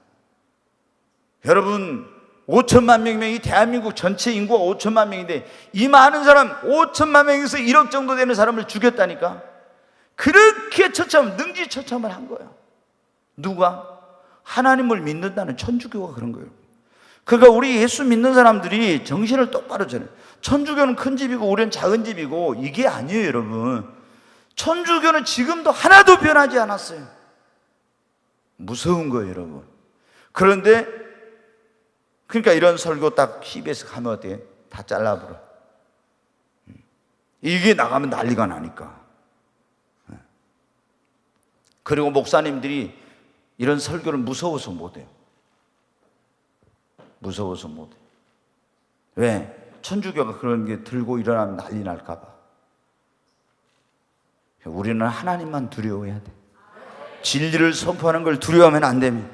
여러분 5천만 명이면 이 대한민국 전체 인구가 5천만 명인데 이 많은 사람 5천만 명에서 1억 정도 되는 사람을 죽였다니까. 그렇게 처참, 능지처참을 한 거예요. 누가? 하나님을 믿는다는 천주교가 그런 거예요. 그러니까 우리 예수 믿는 사람들이 정신을 똑바로 차려요. 천주교는 큰 집이고 우리는 작은 집이고 이게 아니에요, 여러분. 천주교는 지금도 하나도 변하지 않았어요. 무서운 거예요, 여러분. 그런데 그러니까 이런 설교 딱 TV에서 가면 어때요? 다 잘라버려. 이게 나가면 난리가 나니까. 그리고 목사님들이 이런 설교를 무서워서 못해요. 무서워서 못해. 왜? 천주교가 그런 게 들고 일어나면 난리 날까 봐. 우리는 하나님만 두려워해야 돼. 진리를 선포하는 걸 두려워하면 안 됩니다.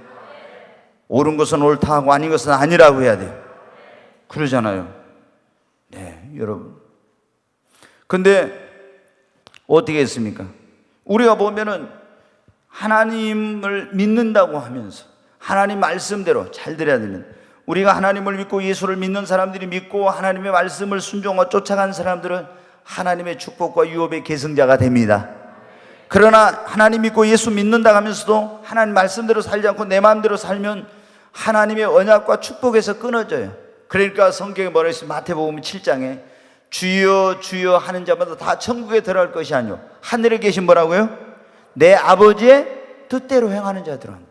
옳은 것은 옳다 하고 아닌 것은 아니라고 해야 돼요. 그러잖아요. 네, 여러분. 근데 어떻게 했습니까? 우리가 보면은 하나님을 믿는다고 하면서 하나님 말씀대로 잘 들어야 됩니다. 우리가 하나님을 믿고 예수를 믿는 사람들이 믿고 하나님의 말씀을 순종하고 쫓아간 사람들은 하나님의 축복과 유업의 계승자가 됩니다. 그러나 하나님 믿고 예수 믿는다 하면서도 하나님 말씀대로 살지 않고 내 마음대로 살면 하나님의 언약과 축복에서 끊어져요. 그러니까 성경에 뭐라 했어요? 마태복음 7장에 주여 주여 하는 자마다 다 천국에 들어갈 것이 아니오 하늘에 계신 뭐라고요? 내 아버지의 뜻대로 행하는 자들은.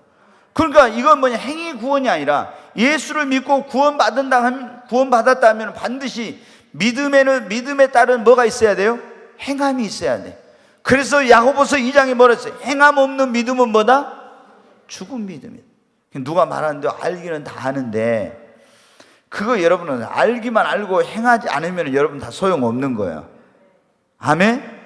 그러니까 이건 뭐냐, 행위 구원이 아니라 예수를 믿고 구원받았다 하면 반드시 믿음에 따른 뭐가 있어야 돼요? 행함이 있어야 돼. 그래서 야고보서 2장에 뭐라 했어요? 행함 없는 믿음은 뭐다? 죽은 믿음이다. 누가 말하는데 알기는 다 아는데 그거 여러분은 알기만 알고 행하지 않으면 여러분 다 소용없는 거예요. 아멘?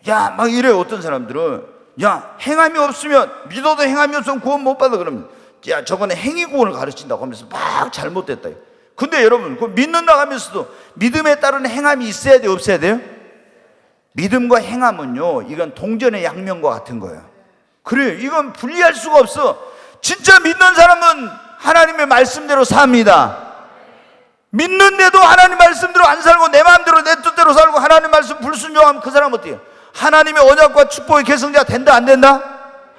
야, 막 이래요. 어떤 사람들은 야, 행함이 없으면, 믿어도 행함이 없으면 구원 못 받아. 그러면 야, 저거는 행위 구원을 가르친다고 하면서 막 잘못됐다. 근데 여러분, 그 믿는다고 하면서도 믿음에 따른 행함이 있어야 돼요, 없어야 돼요? 믿음과 행함은요, 이건 동전의 양면과 같은 거예요. 그래요. 이건 분리할 수가 없어. 진짜 믿는 사람은 하나님의 말씀대로 삽니다. 믿는데도 하나님 말씀대로 안 살고 내 마음대로 내 뜻대로 살고 하나님 말씀 불순종하면 그 사람은 어때요? 하나님의 언약과 축복의 계승자 된다 안 된다?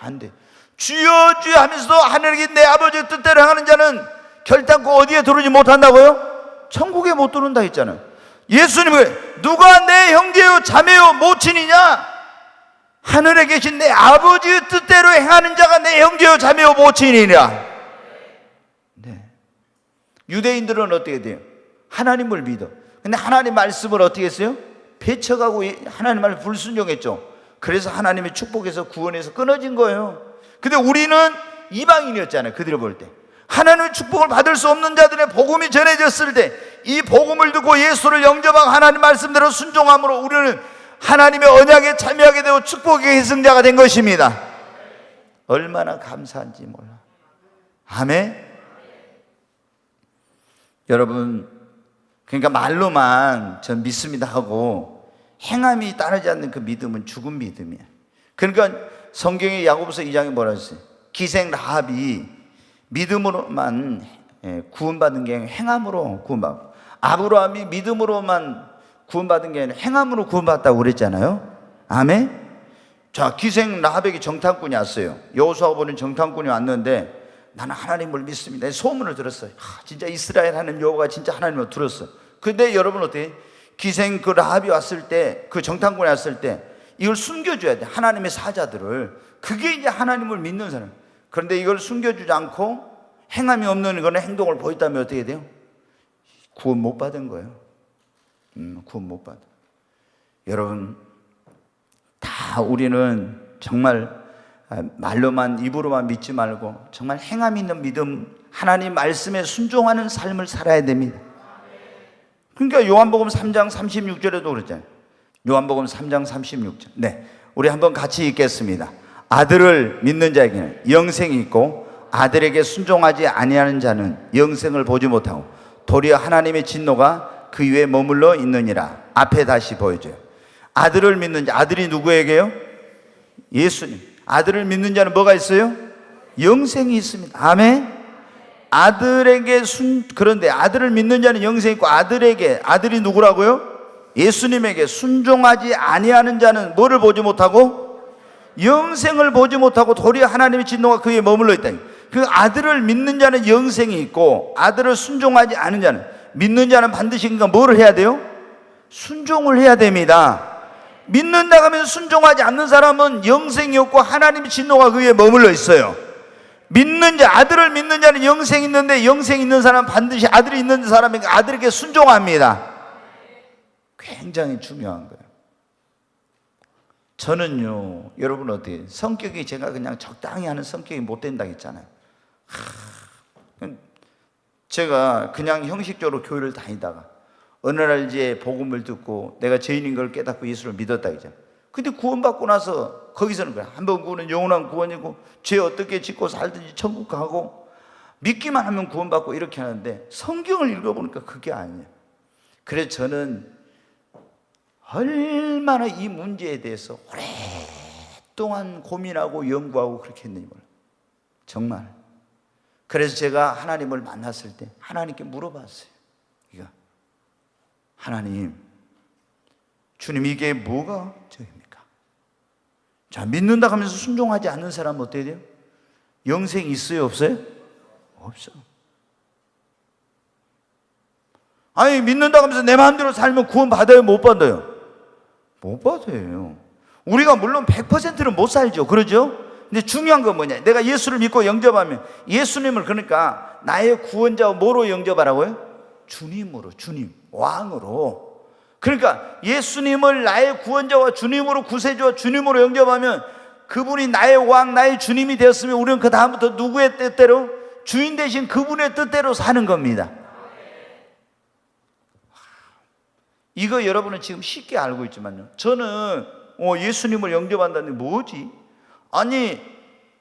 안 돼. 주여 주여 하면서도 하늘에 계신 내 아버지의 뜻대로 행하는 자는 결단코 어디에 들어오지 못한다고요? 천국에 못 들어온다 했잖아요. 예수님은 누가 내 형제요 자매요 모친이냐? 하늘에 계신 내 아버지의 뜻대로 행하는 자가 내 형제요 자매요 모친이냐? 네. 유대인들은 어떻게 돼요? 하나님을 믿어. 근데 하나님 말씀을 어떻게 했어요? 배척하고 하나님 말을 불순종했죠. 그래서 하나님의 축복에서 구원에서 끊어진 거예요. 근데 우리는 이방인이었잖아요. 그들을 볼 때 하나님의 축복을 받을 수 없는 자들의 복음이 전해졌을 때 이 복음을 듣고 예수를 영접하고 하나님 말씀대로 순종함으로 우리는 하나님의 언약에 참여하게 되고 축복의 계승자가 된 것입니다. 얼마나 감사한지 몰라. 아멘. 여러분, 그러니까 말로만 전 믿습니다 하고 행함이 따르지 않는 그 믿음은 죽은 믿음이야. 그러니까 성경의 야고보서 2장에 뭐라 했어요? 기생 라합이 믿음으로만 구원받은 게 아니라 행함으로 구원받고, 아브라함이 믿음으로만 구원받은 게 아니라 행함으로 구원받았다고 그랬잖아요. 아멘. 자, 기생 라합에게 정탐꾼이 왔어요. 여호수아가 보낸 정탐꾼이 왔는데 나는 하나님을 믿습니다. 소문을 들었어요. 진짜 이스라엘 하나님 여호와가 진짜 하나님을 들었어. 근데 여러분 어때요? 기생 그 라합이 왔을 때, 그 정탐꾼이 왔을 때 이걸 숨겨줘야 돼. 하나님의 사자들을. 그게 이제 하나님을 믿는 사람. 그런데 이걸 숨겨주지 않고 행함이 없는 그런 행동을 보였다면 어떻게 돼요? 구원 못 받은 거예요. 구원 못 받아. 여러분, 다 우리는 정말 말로만 입으로만 믿지 말고 정말 행함 있는 믿음, 하나님 말씀에 순종하는 삶을 살아야 됩니다. 그러니까 요한복음 3장 36절에도 그랬잖아요. 요한복음 3장 36절. 네, 우리 한번 같이 읽겠습니다. 아들을 믿는 자에게는 영생이 있고 아들에게 순종하지 아니하는 자는 영생을 보지 못하고 도리어 하나님의 진노가 그 위에 머물러 있느니라. 앞에 다시 보여줘요. 아들을 믿는 자, 아들이 누구에게요? 예수님. 아들을 믿는 자는 뭐가 있어요? 영생이 있습니다. 아멘. 그런데 아들을 믿는 자는 영생이 있고 아들에게, 아들이 누구라고요? 예수님에게 순종하지 아니하는 자는 뭐를 보지 못하고? 영생을 보지 못하고 도리어 하나님의 진노가 그 위에 머물러 있다. 그 아들을 믿는 자는 영생이 있고 아들을 순종하지 않은 자는, 믿는 자는 반드시 그러니까 뭐를 해야 돼요? 순종을 해야 됩니다. 믿는다고 하면 순종하지 않는 사람은 영생이 없고 하나님의 진노가 그 위에 머물러 있어요. 믿는 자, 아들을 믿는 자는 영생이 있는데 영생이 있는 사람은 반드시 아들이 있는 사람에게 아들에게 순종합니다. 굉장히 중요한 거예요. 저는요, 여러분 어때요? 성격이 제가 그냥 적당히 하는 성격이 못 된다고 했잖아요. 제가 그냥 형식적으로 교회를 다니다가 어느 날 이제 복음을 듣고 내가 죄인인 걸 깨닫고 예수를 믿었다 이제. 근데 구원받고 나서 거기서는 그래, 한번 구원은 영원한 구원이고 죄 어떻게 짓고 살든지 천국 가고 믿기만 하면 구원받고 이렇게 하는데 성경을 읽어보니까 그게 아니에요. 그래서 저는 얼마나 이 문제에 대해서 오랫동안 고민하고 연구하고 그렇게 했는지 몰라요. 정말. 그래서 제가 하나님을 만났을 때 하나님께 물어봤어요. 이거 하나님, 주님 이게 뭐가 저입니까? 자, 믿는다 하면서 순종하지 않는 사람은 어떻게 돼요? 영생이 있어요, 없어요? 없어. 아니, 믿는다 하면서 내 마음대로 살면 구원 받아요, 못 받아요? 못 받아요. 우리가 물론 100%는 못 살죠, 그러죠? 근데 중요한 건 뭐냐? 내가 예수를 믿고 영접하면 예수님을 그러니까 나의 구원자와 뭐로 영접하라고요? 주님으로, 주님, 왕으로. 그러니까 예수님을 나의 구원자와 주님으로, 구세주와 주님으로 영접하면 그분이 나의 왕, 나의 주님이 되었으면 우리는 그 다음부터 누구의 뜻대로? 주인 대신 그분의 뜻대로 사는 겁니다. 이거 여러분은 지금 쉽게 알고 있지만요, 저는 예수님을 영접한다는 게 뭐지? 아니,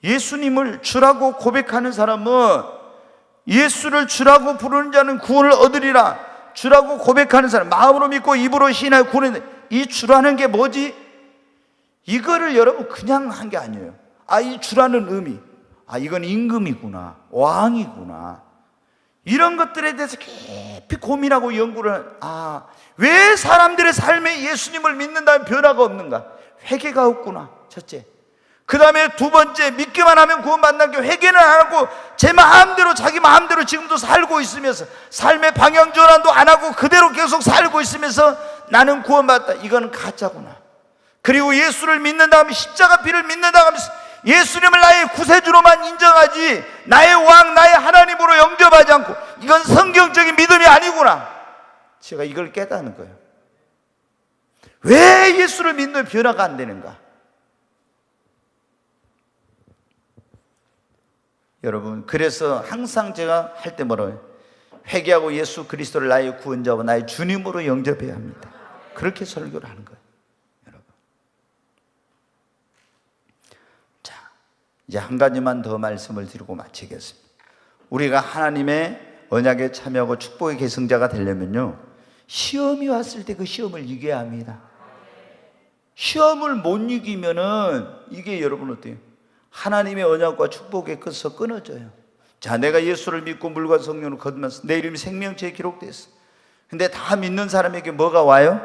예수님을 주라고 고백하는 사람은, 예수를 주라고 부르는 자는 구원을 얻으리라, 주라고 고백하는 사람, 마음으로 믿고 입으로 신하여 구원을, 이 주라는 게 뭐지? 이거를 여러분 그냥 한 게 아니에요. 이 주라는 의미, 이건 임금이구나, 왕이구나, 이런 것들에 대해서 깊이 고민하고 연구를 왜 사람들의 삶에 예수님을 믿는다면 변화가 없는가? 회개가 없구나, 첫째. 그 다음에 두 번째, 믿기만 하면 구원받는 게, 회개는 안 하고 제 마음대로, 자기 마음대로 지금도 살고 있으면서 삶의 방향 전환도 안 하고 그대로 계속 살고 있으면서 나는 구원받다, 이거는 가짜구나. 그리고 예수를 믿는다 하면, 십자가 피를 믿는다 하면서 예수님을 나의 구세주로만 인정하지 나의 왕, 나의 하나님으로 영접하지 않고, 이건 성경적인 믿음이 아니구나. 제가 이걸 깨닫는 거예요. 왜 예수를 믿는 변화가 안 되는가? 여러분, 그래서 항상 제가 할 때 뭐라고요? 회개하고 예수 그리스도를 나의 구원자와 나의 주님으로 영접해야 합니다. 그렇게 설교를 하는 거예요, 여러분. 자, 이제 한 가지만 더 말씀을 드리고 마치겠습니다. 우리가 하나님의 언약에 참여하고 축복의 계승자가 되려면요, 시험이 왔을 때 그 시험을 이겨야 합니다. 시험을 못 이기면은 이게 여러분 어때요? 하나님의 언약과 축복의 끝에서 끊어져요. 자, 내가 예수를 믿고 물과 성령으로 거듭나서 내 이름이 생명책에 기록됐어. 근데 다 믿는 사람에게 뭐가 와요?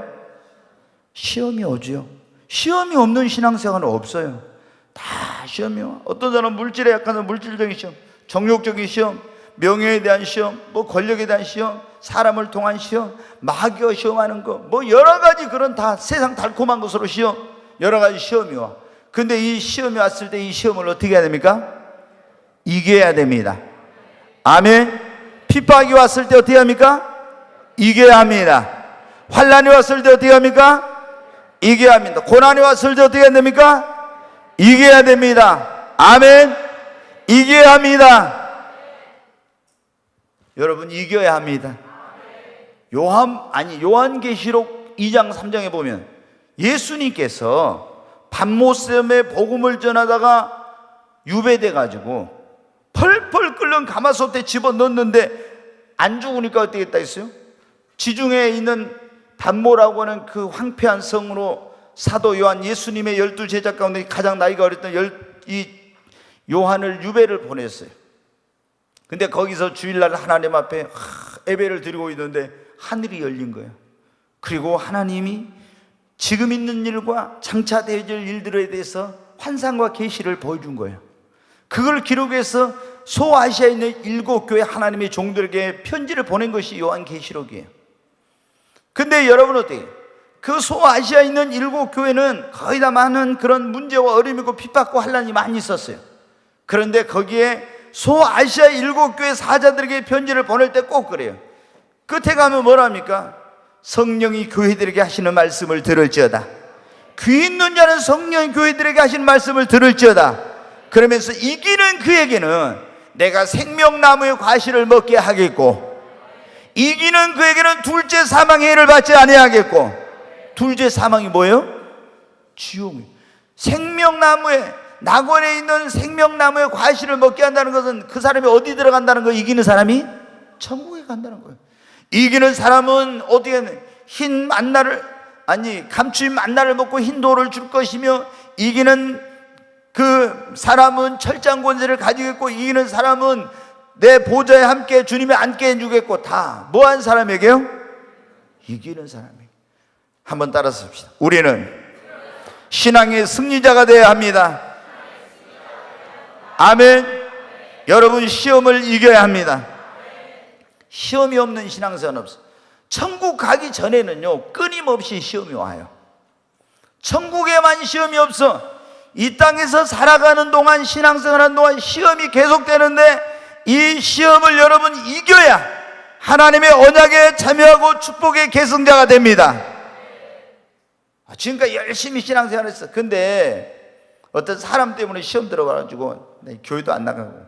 시험이 오죠. 시험이 없는 신앙생활은 없어요. 다 시험이 와. 어떤 사람은 물질에 약한 물질적인 시험, 정욕적인 시험, 명예에 대한 시험, 권력에 대한 시험, 사람을 통한 시험, 마귀와 시험하는 거, 여러 가지 그런 다 세상 달콤한 것으로 시험, 여러 가지 시험이 와. 근데 이 시험이 왔을 때 이 시험을 어떻게 해야 됩니까? 이겨야 됩니다. 아멘. 핍박이 왔을 때 어떻게 합니까? 이겨야 합니다. 환난이 왔을 때 어떻게 합니까? 이겨야 합니다. 고난이 왔을 때 어떻게 해야 됩니까? 이겨야 됩니다. 아멘. 이겨야 합니다. 여러분, 이겨야 합니다. 요한계시록 2장 3장에 보면 예수님께서 밤모섬에 복음을 전하다가 유배돼 가지고 펄펄 끓는 가마솥에 집어넣었는데 안 죽으니까 어떻게 했다 했어요? 지중해에 있는 단모라고 하는 그 황폐한 성으로 사도 요한, 예수님의 12제자 가운데 가장 나이가 어렸던 이 요한을 유배를 보냈어요. 근데 거기서 주일날 하나님 앞에 예배를 드리고 있는데 하늘이 열린 거예요. 그리고 하나님이 지금 있는 일과 장차 되어질 일들에 대해서 환상과 계시를 보여준 거예요. 그걸 기록해서 소아시아에 있는 7교회 하나님의 종들에게 편지를 보낸 것이 요한계시록이에요. 근데 여러분 어때요? 그 소아시아에 있는 7교회는 거의 다 많은 그런 문제와 어려움이고 핍박과 환난이 많이 있었어요. 그런데 거기에 소아시아 7교회 사자들에게 편지를 보낼 때 꼭 그래요. 끝에 가면 뭐랍니까? 성령이 교회들에게 하시는 말씀을 들을지어다. 귀 있는 자는 성령이 교회들에게 하시는 말씀을 들을지어다. 그러면서 이기는 그에게는 내가 생명나무의 과실을 먹게 하겠고, 이기는 그에게는 둘째 사망의 해를 받지 아니하겠고. 둘째 사망이 뭐예요? 지옥이에요. 생명나무의, 낙원에 있는 생명나무의 과실을 먹게 한다는 것은 그 사람이 어디 들어간다는 거예요? 이기는 사람이 천국에 간다는 거예요. 이기는 사람은 어떻게 흰 만나를, 아니 감추인 만나를 먹고 흰 돌을 줄 것이며, 이기는 그 사람은 철장 권세를 가지겠고, 이기는 사람은 내 보좌에 함께 주님이 앉게 해주겠고. 다 뭐한 사람에게요? 이기는 사람에게. 한번 따라서 합시다. 우리는 신앙의 승리자가 되어야 합니다. 아멘. 여러분, 시험을 이겨야 합니다. 시험이 없는 신앙생활은 없어. 천국 가기 전에는요, 끊임없이 시험이 와요. 천국에만 시험이 없어. 이 땅에서 살아가는 동안, 신앙생활하는 동안 시험이 계속되는데, 이 시험을 여러분 이겨야 하나님의 언약에 참여하고 축복의 계승자가 됩니다. 지금까지 열심히 신앙생활했어. 근데 어떤 사람 때문에 시험 들어가가지고 교회도 안 나가고,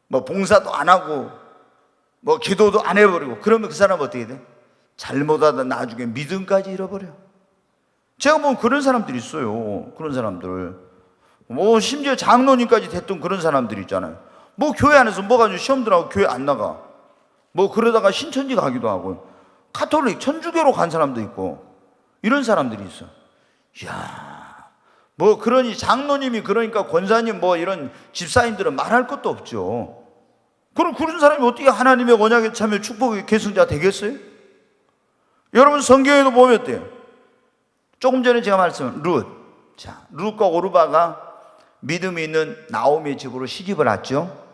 뭐 봉사도 안 하고, 뭐 기도도 안 해버리고, 그러면 그 사람은 어떻게 돼? 잘못하다 나중에 믿음까지 잃어버려. 제가 보면 그런 사람들이 있어요. 그런 사람들, 뭐 심지어 장로님까지 됐던 그런 사람들이 있잖아요. 뭐 교회 안에서 뭐 가지고 시험 들어가고 교회 안 나가, 뭐 그러다가 신천지 가기도 하고, 가톨릭 천주교로 간 사람도 있고, 이런 사람들이 있어. 이야, 뭐 그러니 장로님이, 그러니까 권사님, 뭐 이런 집사님들은 말할 것도 없죠. 그럼 그런 사람이 어떻게 하나님의 언약에 참여 축복의 계승자 되겠어요? 여러분, 성경에도 보면 어때요? 조금 전에 제가 말씀한 룻. 자, 룻과 오르바가 믿음이 있는 나오미의 집으로 시집을 왔죠.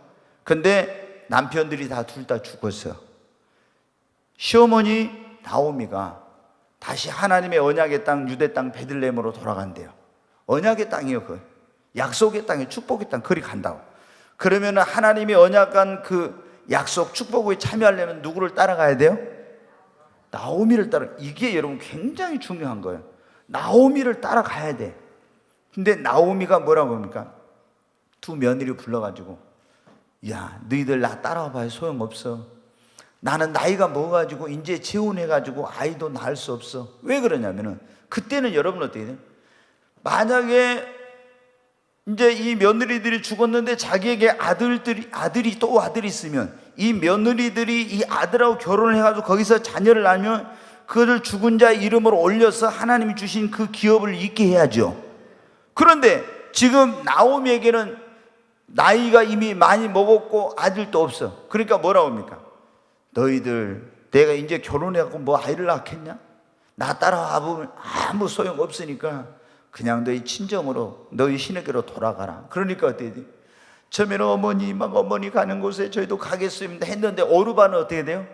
근데 남편들이 둘 다 죽었어요. 시어머니 나오미가 다시 하나님의 언약의 땅, 유대 땅 베들레헴으로 돌아간대요. 언약의 땅이요, 그 약속의 땅에, 축복의 땅, 그리 간다고. 그러면 하나님이 언약한 그 약속, 축복에 참여하려면 누구를 따라가야 돼요? 나오미를 따라. 이게 여러분 굉장히 중요한 거예요. 나오미를 따라가야 돼. 근데 나오미가 뭐라고 합니까? 두 며느리 불러가지고, 야, 너희들 나 따라와 봐야 소용없어. 나는 나이가 먹어가지고 이제 재혼해가지고 아이도 낳을 수 없어. 왜 그러냐면은, 그때는 여러분 어떻게 돼요? 만약에 이제 이 며느리들이 죽었는데 자기에게 아들이 또 아들이 있으면, 이 며느리들이 이 아들하고 결혼을 해가지고 거기서 자녀를 낳으면 그를 죽은 자의 이름으로 올려서 하나님이 주신 그 기업을 잊게 해야죠. 그런데 지금 나오미에게는 나이가 이미 많이 먹었고 아들도 없어. 그러니까 뭐라고 합니까? 너희들 내가 이제 결혼해갖고 뭐 아이를 낳겠냐? 나 따라와 보면 아무 소용 없으니까 그냥 너희 친정으로, 너희 시내교로 돌아가라. 그러니까 어떻게 돼? 처음에는 어머니 가는 곳에 저희도 가겠습니다 했는데, 오르바는 어떻게 돼요?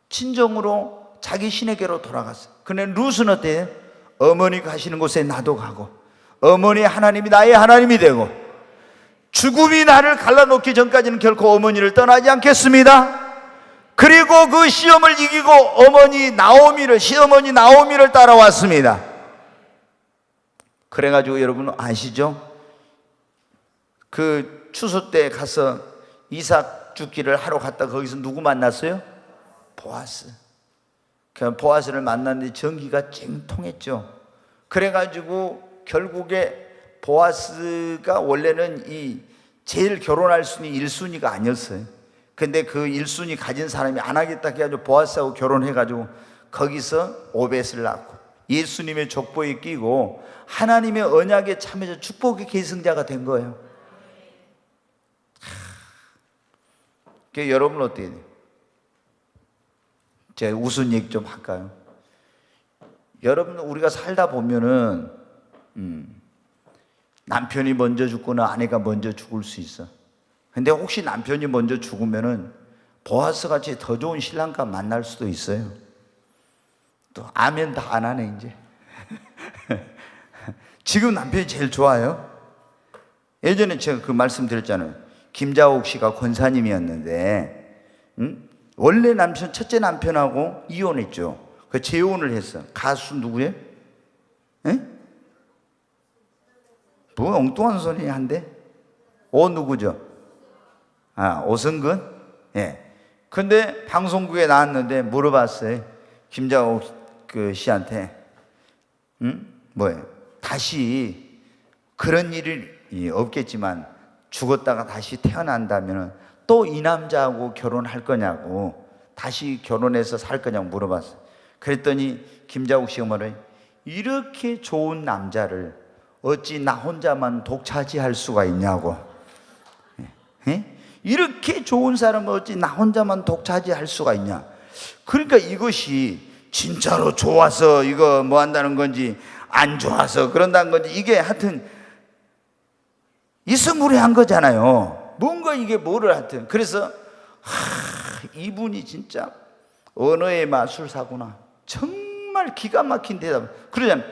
친정으로 자기 시내교로 돌아갔어요. 근데 룻은 어때요? 돼요? 어머니 가시는 곳에 나도 가고, 어머니 하나님이 나의 하나님이 되고, 죽음이 나를 갈라놓기 전까지는 결코 어머니를 떠나지 않겠습니다. 그리고 그 시험을 이기고 시어머니 나오미를 따라왔습니다. 그래가지고 여러분 아시죠? 그 추수 때 가서 이삭 죽기를 하러 갔다 거기서 누구 만났어요? 보아스. 그 보아스를 만났는데 전기가 쨍 통했죠. 그래가지고 결국에 보아스가 원래는 이 제일 결혼할 순위 1순위가 아니었어요. 근데 그 1순위 가진 사람이 안 하겠다 해가지고 보아스하고 결혼해가지고 거기서 오벳을 낳고 예수님의 족보에 끼고 하나님의 언약에 참여해서 축복의 계승자가 된 거예요. 여러분 어떻게 돼요? 제가 우스운 얘기 좀 할까요? 여러분, 우리가 살다 보면은 남편이 먼저 죽거나 아내가 먼저 죽을 수 있어. 근데 혹시 남편이 먼저 죽으면은 보아스 같이 더 좋은 신랑과 만날 수도 있어요. 또 아멘 다 안 하네 이제. 지금 남편이 제일 좋아요. 예전에 제가 그 말씀 드렸잖아요. 김자옥 씨가 권사님이었는데, 원래 첫째 남편하고 이혼했죠. 그 재혼을 했어. 가수 누구예요? 뭐 엉뚱한 소리 한데? 누구죠? 오성근. 예. 근데 방송국에 나왔는데 물어봤어요. 김자옥 그 씨한테, 뭐예요? 다시 그런 일이 없겠지만 죽었다가 다시 태어난다면 또 이 남자하고 결혼할 거냐고, 다시 결혼해서 살 거냐고 물어봤어요. 그랬더니 김자옥 씨가 뭐래? 이렇게 좋은 남자를 어찌 나 혼자만 독차지할 수가 있냐고. 예? 이렇게 좋은 사람을 어찌 나 혼자만 독차지할 수가 있냐. 그러니까 이것이 진짜로 좋아서 이거 뭐 한다는 건지 안 좋아서 그런다는 건지, 이게 하여튼 이스무리한 거잖아요. 뭔가 이게 뭐를 하여튼. 그래서 이분이 진짜 언어의 마술사구나. 정말 기가 막힌 대답. 그러잖아요.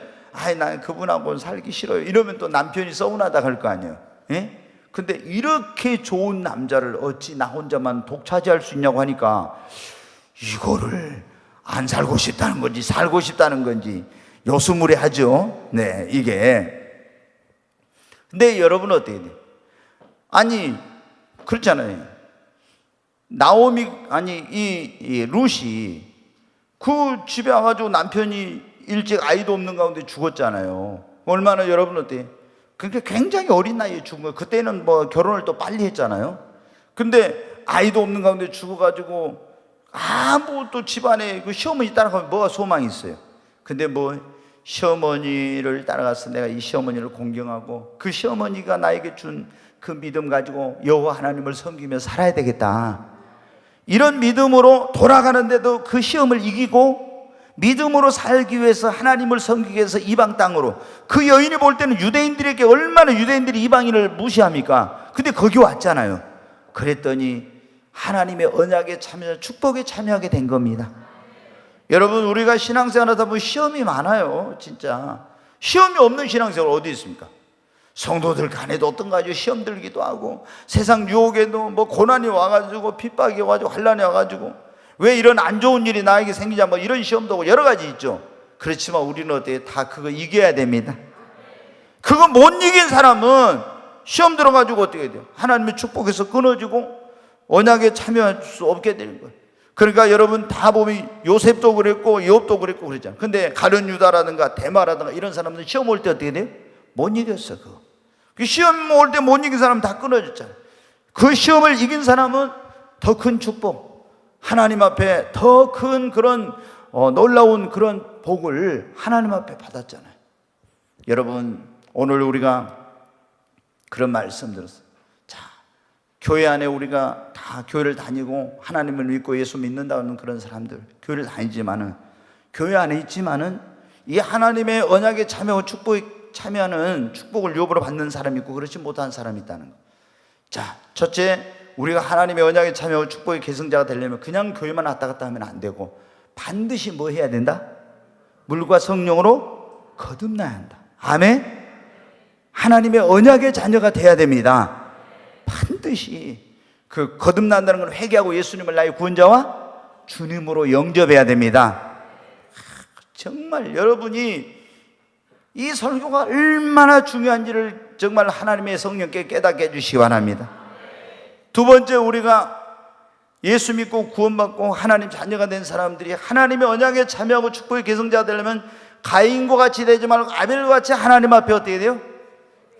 난 그분하고는 살기 싫어요. 이러면 또 남편이 서운하다 할 거 아니에요. 예? 근데 이렇게 좋은 남자를 어찌 나 혼자만 독차지할 수 있냐고 하니까, 이거를 안 살고 싶다는 건지 살고 싶다는 건지 요스무리하죠. 네, 이게. 근데 여러분은 어떻게 돼요? 아니, 그렇잖아요. 나오미, 이 룻이 그 집에 와가지고 남편이 일찍 아이도 없는 가운데 죽었잖아요. 얼마나 여러분 어때요? 그러니까 굉장히 어린 나이에 죽은 거예요. 그때는 뭐 결혼을 또 빨리 했잖아요. 근데 아이도 없는 가운데 죽어가지고 또 집안에 그 시어머니 따라가면 뭐가 소망이 있어요. 근데 뭐 시어머니를 따라가서 내가 이 시어머니를 공경하고 그 시어머니가 나에게 준 그 믿음 가지고 여호와 하나님을 섬기며 살아야 되겠다, 이런 믿음으로 돌아가는데도 그 시험을 이기고 믿음으로 살기 위해서, 하나님을 섬기기 위해서 이방 땅으로, 그 여인이 볼 때는 유대인들에게 얼마나 유대인들이 이방인을 무시합니까? 근데 거기 왔잖아요. 그랬더니 하나님의 언약에 참여, 축복에 참여하게 된 겁니다. 여러분, 우리가 신앙생활 하다 보면 시험이 많아요. 진짜 시험이 없는 신앙생활 어디 있습니까? 성도들 간에도 어떤 가지 시험 들기도 하고, 세상 유혹에도 뭐 고난이 와가지고 핍박이 와가지고 환난이 와가지고 왜 이런 안 좋은 일이 나에게 생기냐, 뭐 이런 시험도 오고 여러 가지 있죠. 그렇지만 우리는 어떻게 다 그거 이겨야 됩니다. 그거 못 이긴 사람은 시험 들어가지고 어떻게 돼요? 하나님의 축복에서 끊어지고 언약에 참여할 수 없게 되는 거예요. 그러니까 여러분 다 보면 요셉도 그랬고 욥도 그랬고 그랬잖아요. 근데 가룟 유다라든가 데마라든가 이런 사람들은 시험 올 때 어떻게 돼요? 못 이겼어. 그거. 시험 올 때 못 이긴 사람은 다 끊어졌잖아요. 그 시험을 이긴 사람은 더 큰 축복, 하나님 앞에 더 큰 그런 놀라운 그런 복을 하나님 앞에 받았잖아요. 여러분, 오늘 우리가 그런 말씀 들었어요. 자, 교회 안에 우리가 다 교회를 다니고 하나님을 믿고 예수 믿는다는 그런 사람들, 교회를 다니지만은, 교회 안에 있지만은 이 하나님의 언약에 참여하고 축복에 참여하는 축복을 유업으로 받는 사람이 있고 그렇지 못한 사람이 있다는 거. 자, 첫째, 우리가 하나님의 언약에 참여하고 축복의 계승자가 되려면 그냥 교회만 왔다 갔다 하면 안 되고 반드시 뭐 해야 된다? 물과 성령으로 거듭나야 한다. 아멘? 하나님의 언약의 자녀가 돼야 됩니다. 반드시 그 거듭난다는 건 회개하고 예수님을 나의 구원자와 주님으로 영접해야 됩니다. 정말 여러분이 이 설교가 얼마나 중요한지를 정말 하나님의 성령께 깨닫게 해주시기 바랍니다. 두 번째, 우리가 예수 믿고 구원받고 하나님 자녀가 된 사람들이 하나님의 언약에 참여하고 축복의 계승자가 되려면 가인과 같이 되지 말고 아벨과 같이 하나님 앞에 어떻게 돼요?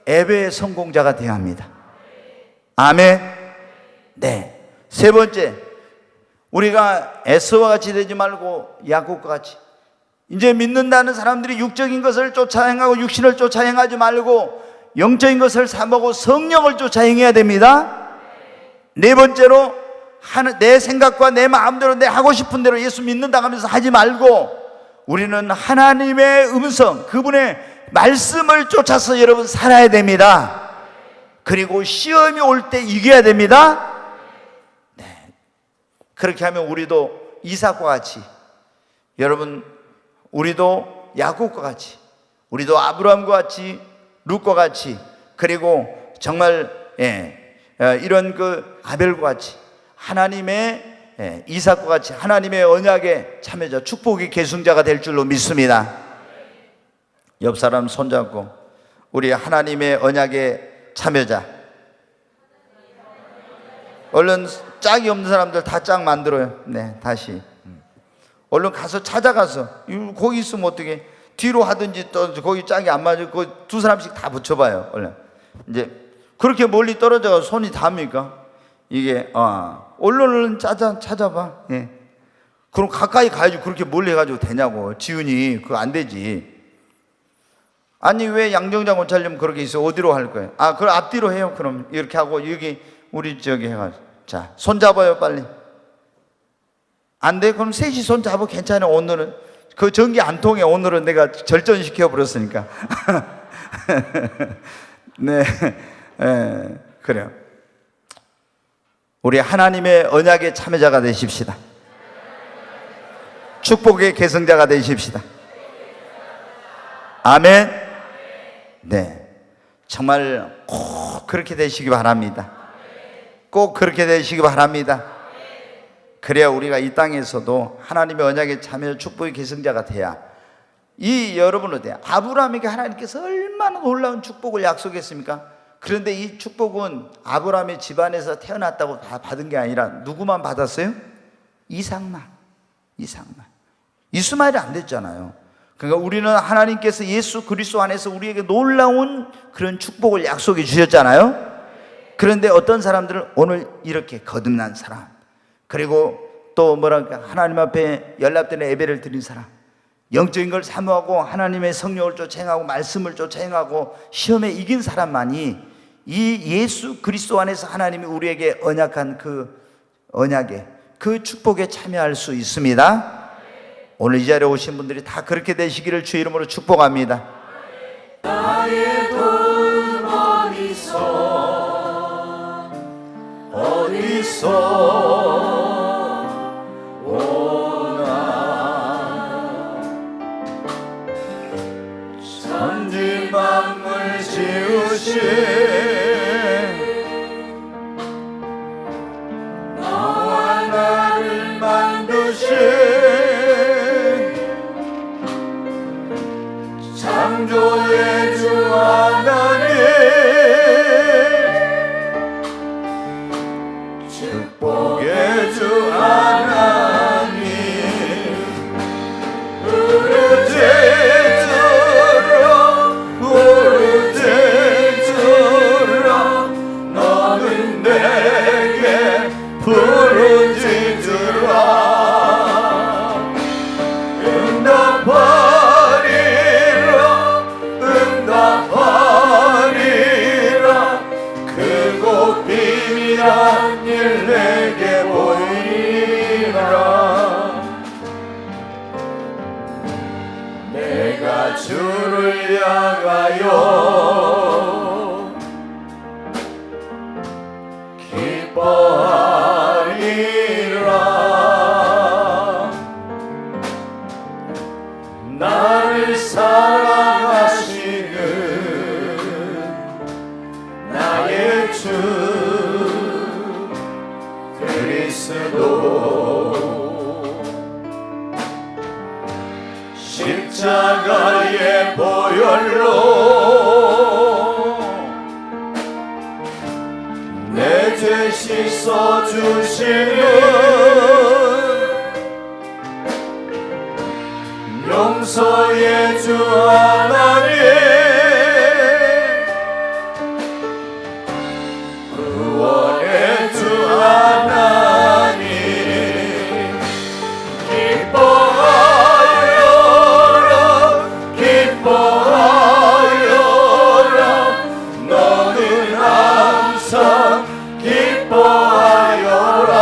예배의 성공자가 되어야 합니다. 아멘. 네. 세 번째, 우리가 에서와 같이 되지 말고 야곱과 같이, 이제 믿는다는 사람들이 육적인 것을 쫓아 행하고 육신을 쫓아 행하지 말고 영적인 것을 삼하고 성령을 쫓아 행해야 됩니다. 네 번째로, 내 생각과 내 마음대로 내 하고 싶은 대로 예수 믿는다 하면서 하지 말고 우리는 하나님의 음성, 그분의 말씀을 쫓아서 여러분 살아야 됩니다. 그리고 시험이 올 때 이겨야 됩니다. 네. 그렇게 하면 우리도 이삭과 같이, 여러분 우리도 야곱과 같이, 우리도 아브라함과 같이, 룻과 같이, 그리고 정말 이런 그 아벨과 같이 하나님의 이삭과 같이 하나님의 언약에 참여자, 축복의 계승자가 될 줄로 믿습니다. 옆 사람 손잡고 우리 하나님의 언약에 참여자, 얼른 짝이 없는 사람들 다 짝 만들어요. 네, 다시. 얼른 가서 찾아가서 거기 있으면 어떻게 뒤로 하든지 또 거기 짝이 안 맞을 거 두 사람씩 다 붙여봐요. 얼른 이제 그렇게 멀리 떨어져 손이 닿습니까? 이게 얼른 찾아봐. 예. 그럼 가까이 가야지 그렇게 멀리 해가지고 되냐고. 지훈이 그거 안 되지. 아니 왜 양정장 원찰님 그렇게 있어? 어디로 할 거예요? 그럼 앞뒤로 해요. 그럼 이렇게 하고 여기 우리 저기 해가지고 자 손 잡아요 빨리. 안 돼? 그럼 셋이 손 잡아. 괜찮아. 오늘은 그 전기 안 통해. 오늘은 내가 절전시켜 버렸으니까. 네, 그래요. 우리 하나님의 언약의 참여자가 되십시다. 축복의 계승자가 되십시다. 아멘. 네, 정말 꼭 그렇게 되시기 바랍니다. 꼭 그렇게 되시기 바랍니다. 그래야 우리가 이 땅에서도 하나님의 언약에 참여 축복의 계승자가 돼야 이 여러분은 어때요? 아브라함에게 하나님께서 얼마나 놀라운 축복을 약속했습니까? 그런데 이 축복은 아브라함의 집안에서 태어났다고 다 받은 게 아니라 누구만 받았어요? 이삭만. 이스마엘이 안 됐잖아요. 그러니까 우리는 하나님께서 예수 그리스도 안에서 우리에게 놀라운 그런 축복을 약속해 주셨잖아요. 그런데 어떤 사람들은 오늘 이렇게 거듭난 사람, 그리고 또 뭐랄까 하나님 앞에 연락되는 예배를 드린 사람, 영적인 걸 사모하고 하나님의 성령을 쫓아 행하고 말씀을 쫓아 행하고 시험에 이긴 사람만이 이 예수 그리스도 안에서 하나님이 우리에게 언약한 그 언약에 그 축복에 참여할 수 있습니다. 오늘 이 자리에 오신 분들이 다 그렇게 되시기를 주의 이름으로 축복합니다. 나의 돈 어디서 오나 천지 만물 지으신 너와 나를 만드신 창조의 주 하나님, 축복의 주 하나님, 부르짖으라 너는 내게 부르짖으라 응답하리라 크고 비밀한 일 내게 보이리라 내가 주를 향하여 기뻐하리라 나를 사랑하시는 나의 주 그리스도 십자가의 보혈로 내 죄 씻어주시는 용서의 주 하나님 구원의 주 하나님 기뻐하여라 너는 항상 기뻐하여라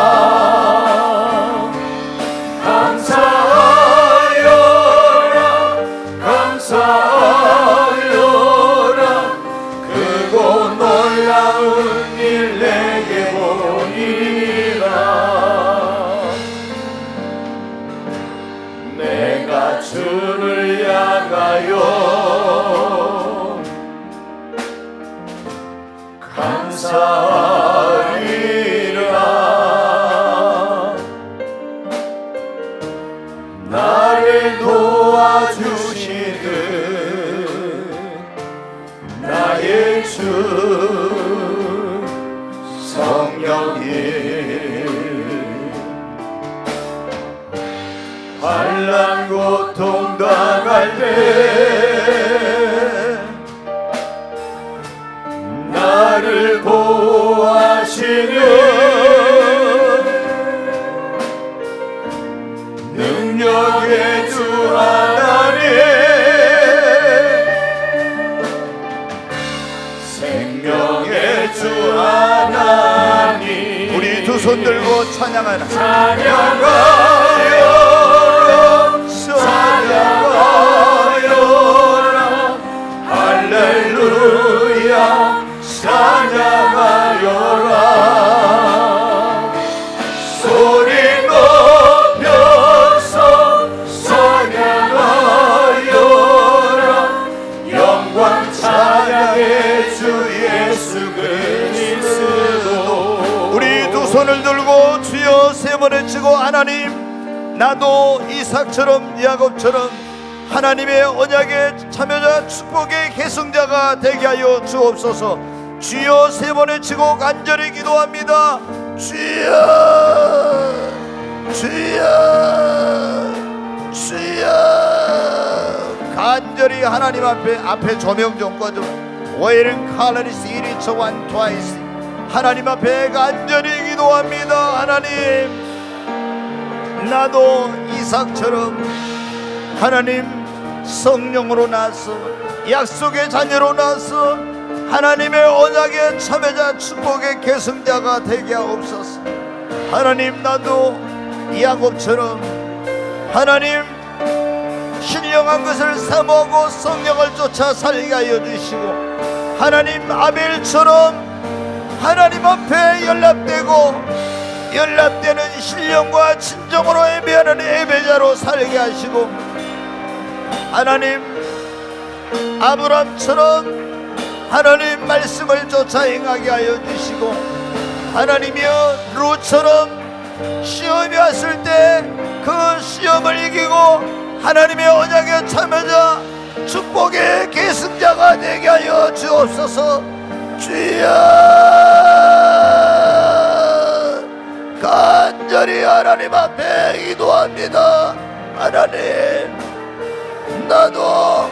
감사하여라 크고 놀라운 일 내게 보이리라 내가 주를 향하여 감사하리라 나를 도와주시는 나의 주 성령이 나갈 때 나를 보호하시는 능력의 주 하나님, 생명의 주 하나님, 우리 두 손 들고 찬양하라. 찬양하여라 찬양하여라 할렐루야 찬양하여라 소리 높여서 찬양하여라 영광 찬양의 주 예수 그리스도. 우리 두 손을 들고 주여 세 번 외치고, 하나님, 나도 이삭처럼 야곱처럼 하나님의 언약의 참여자 축복의 계승자가 되게 하여 주옵소서. 주여 세 번 외치고 간절히 기도합니다. 주여, 주여, 주여. 간절히 하나님 앞에 조명 좀 꺼줘. 웨이링 칼라리스 이리 저완 트와이스. 하나님 앞에 간절히 기도합니다. 하나님, 나도 이삭처럼 하나님 성령으로 나서 약속의 자녀로 나서 하나님의 언약의 참여자 축복의 계승자가 되게 하옵소서. 하나님, 나도 야곱처럼 하나님 신령한 것을 사모하고 성령을 쫓아 살게 하여 주시고, 하나님 아벨처럼 하나님 앞에 연락되는 신령과 진정으로 예배하는 예배자로 살게 하시고, 하나님 아브람처럼 하나님 말씀을 쫓아 행하게 하여 주시고, 하나님이여 룻처럼 시험이 왔을 때 그 시험을 이기고 하나님의 언약에 참여자 축복의 계승자가 되게 하여 주옵소서. 주여, 간절히 하나님 앞에 기도합니다. 하나님, 나도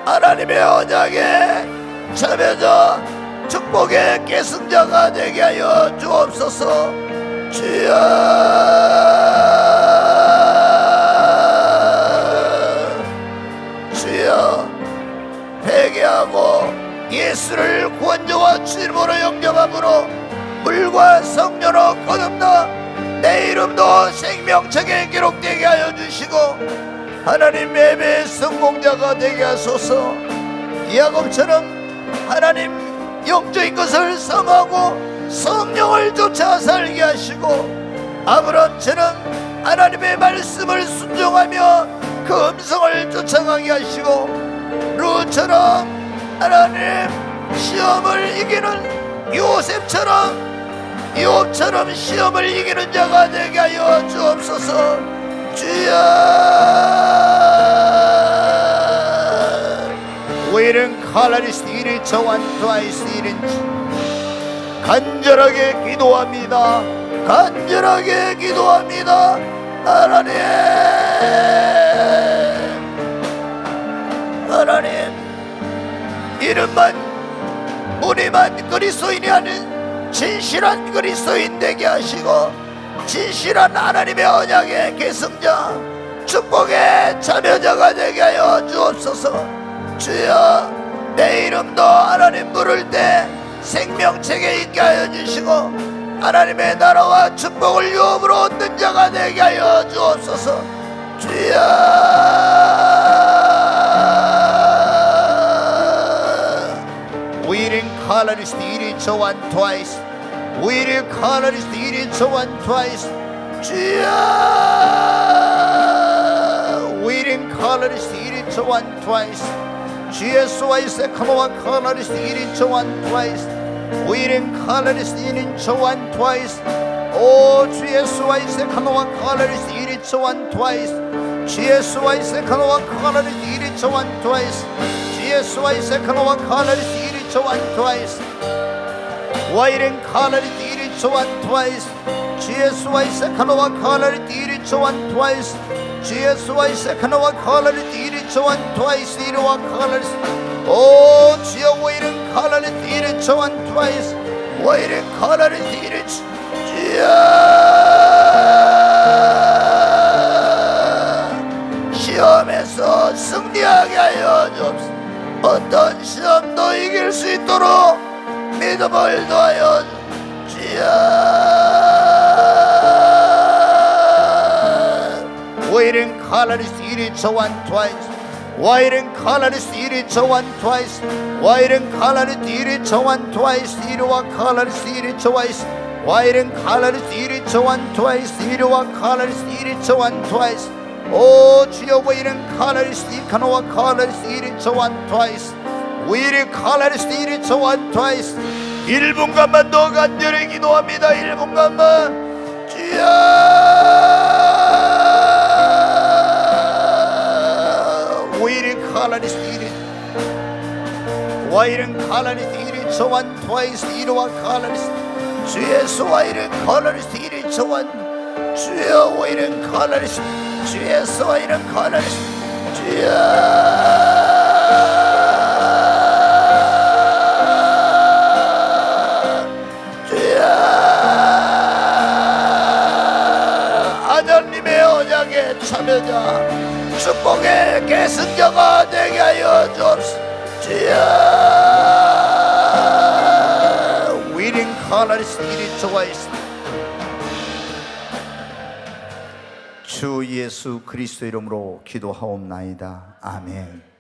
하나님의 언약에 참여자 축복의 계승자가 되게 하여 주옵소서. 주여, 주여, 회개하고 예수를 구원자와 주님으로 영접함으로 물과 성령으로 거듭나 내 이름도 생명책에 기록되게 하여 주시고, 하나님 예배의 성공자가 되게 하소서. 야곱처럼 하나님 영적인 것을 사모하고 성령을 쫓아 살게 하시고, 아브람처럼 하나님의 말씀을 순종하며 그 음성을 쫓아가게 하시고, 룻처럼 하나님 시험을 이기는 요셉처럼 시험을 이기는 자가 되게 하여 주옵소서. 주여, 웨이른 칼라리스 이리 저완 트와이스 이른. 간절하게 기도합니다. 간절하게 기도합니다. 하나님, 하나님, 이름만 우리만 그리스도인이 아닌 진실한 그리스도인 되게 하시고, 진실한 하나님의 언약의 계승자 축복의 참여자가 되게 하여 주옵소서. 주여, 내 이름도 하나님 부를 때 생명책에 있게 하여 주시고, 하나님의 나라와 축복을 유업으로 얻는 자가 되게 하여 주옵소서. 주여, 위링 칼라리스 이리 저완 트와이스, 위링 칼라리스 이리 저완 트와이스. 주여, 위링 칼라리스 이리 저완 트와이스. 주 예수와 이세 카노와 칼라리스 이린 저완 트와이스. 위린 칼라리스 이린 저완 트와이스. 오 주 예수와 이세 카노와 칼라리스 이린 저완 트와이스. 주 예수와 이세 카노와 칼라리스 이린 저완 트와이스. 주 예수와 이세 카노와 칼라리스 이린 저완 트와이스. 와이린 칼라리스 이린 저완 트와이스. 주 예수와 이세 카노와 칼라리스 이린 저완 트와이스. 주 예수와의 세카나와 칼라리 디리 저완 트와이스 이르와 칼라리 오 주여 오이른 칼라리 디리 저완 트와이스 오이른 칼라리 디리 주여 시험에서 승리하게 하여 주옵소서. 어떤 시험도 이길 수 있도록 믿음을 더하여 주여 오이른 칼라리스 이리 저완 트와이스 와이른 칼라리스 이리 저완 트와이스 와이른 칼라리스 이리 저완 트와이스 이리와 칼라리스 이리 저와이스 와이른 칼라리스 이리 저완 트와이스 이리와 칼라리스 이리 저완 트와이스 오 주여 와이른 칼라리스 이카노와 칼라리스 이리 저완 트와이스 위리 칼라리스 이리 저완 트와이스 1분간만 더 간절히 기도합니다. 1분간만 주여 오이른 칼라리스 이리 와이른 칼라리스 이리 저완 트와이스 이리와 칼라리스 주 예수 와이른 칼라리스 이리 저완 주여 오이른 칼라리스 주 예수 와이른 칼라리스 주여 하나님의 언약의 참여자 축복의 계승자가 되게 하여 주옵소서. 주여 위링 칼라리스 이리 좋아있어 주 예수 그리스도 이름으로 기도하옵나이다. 아멘.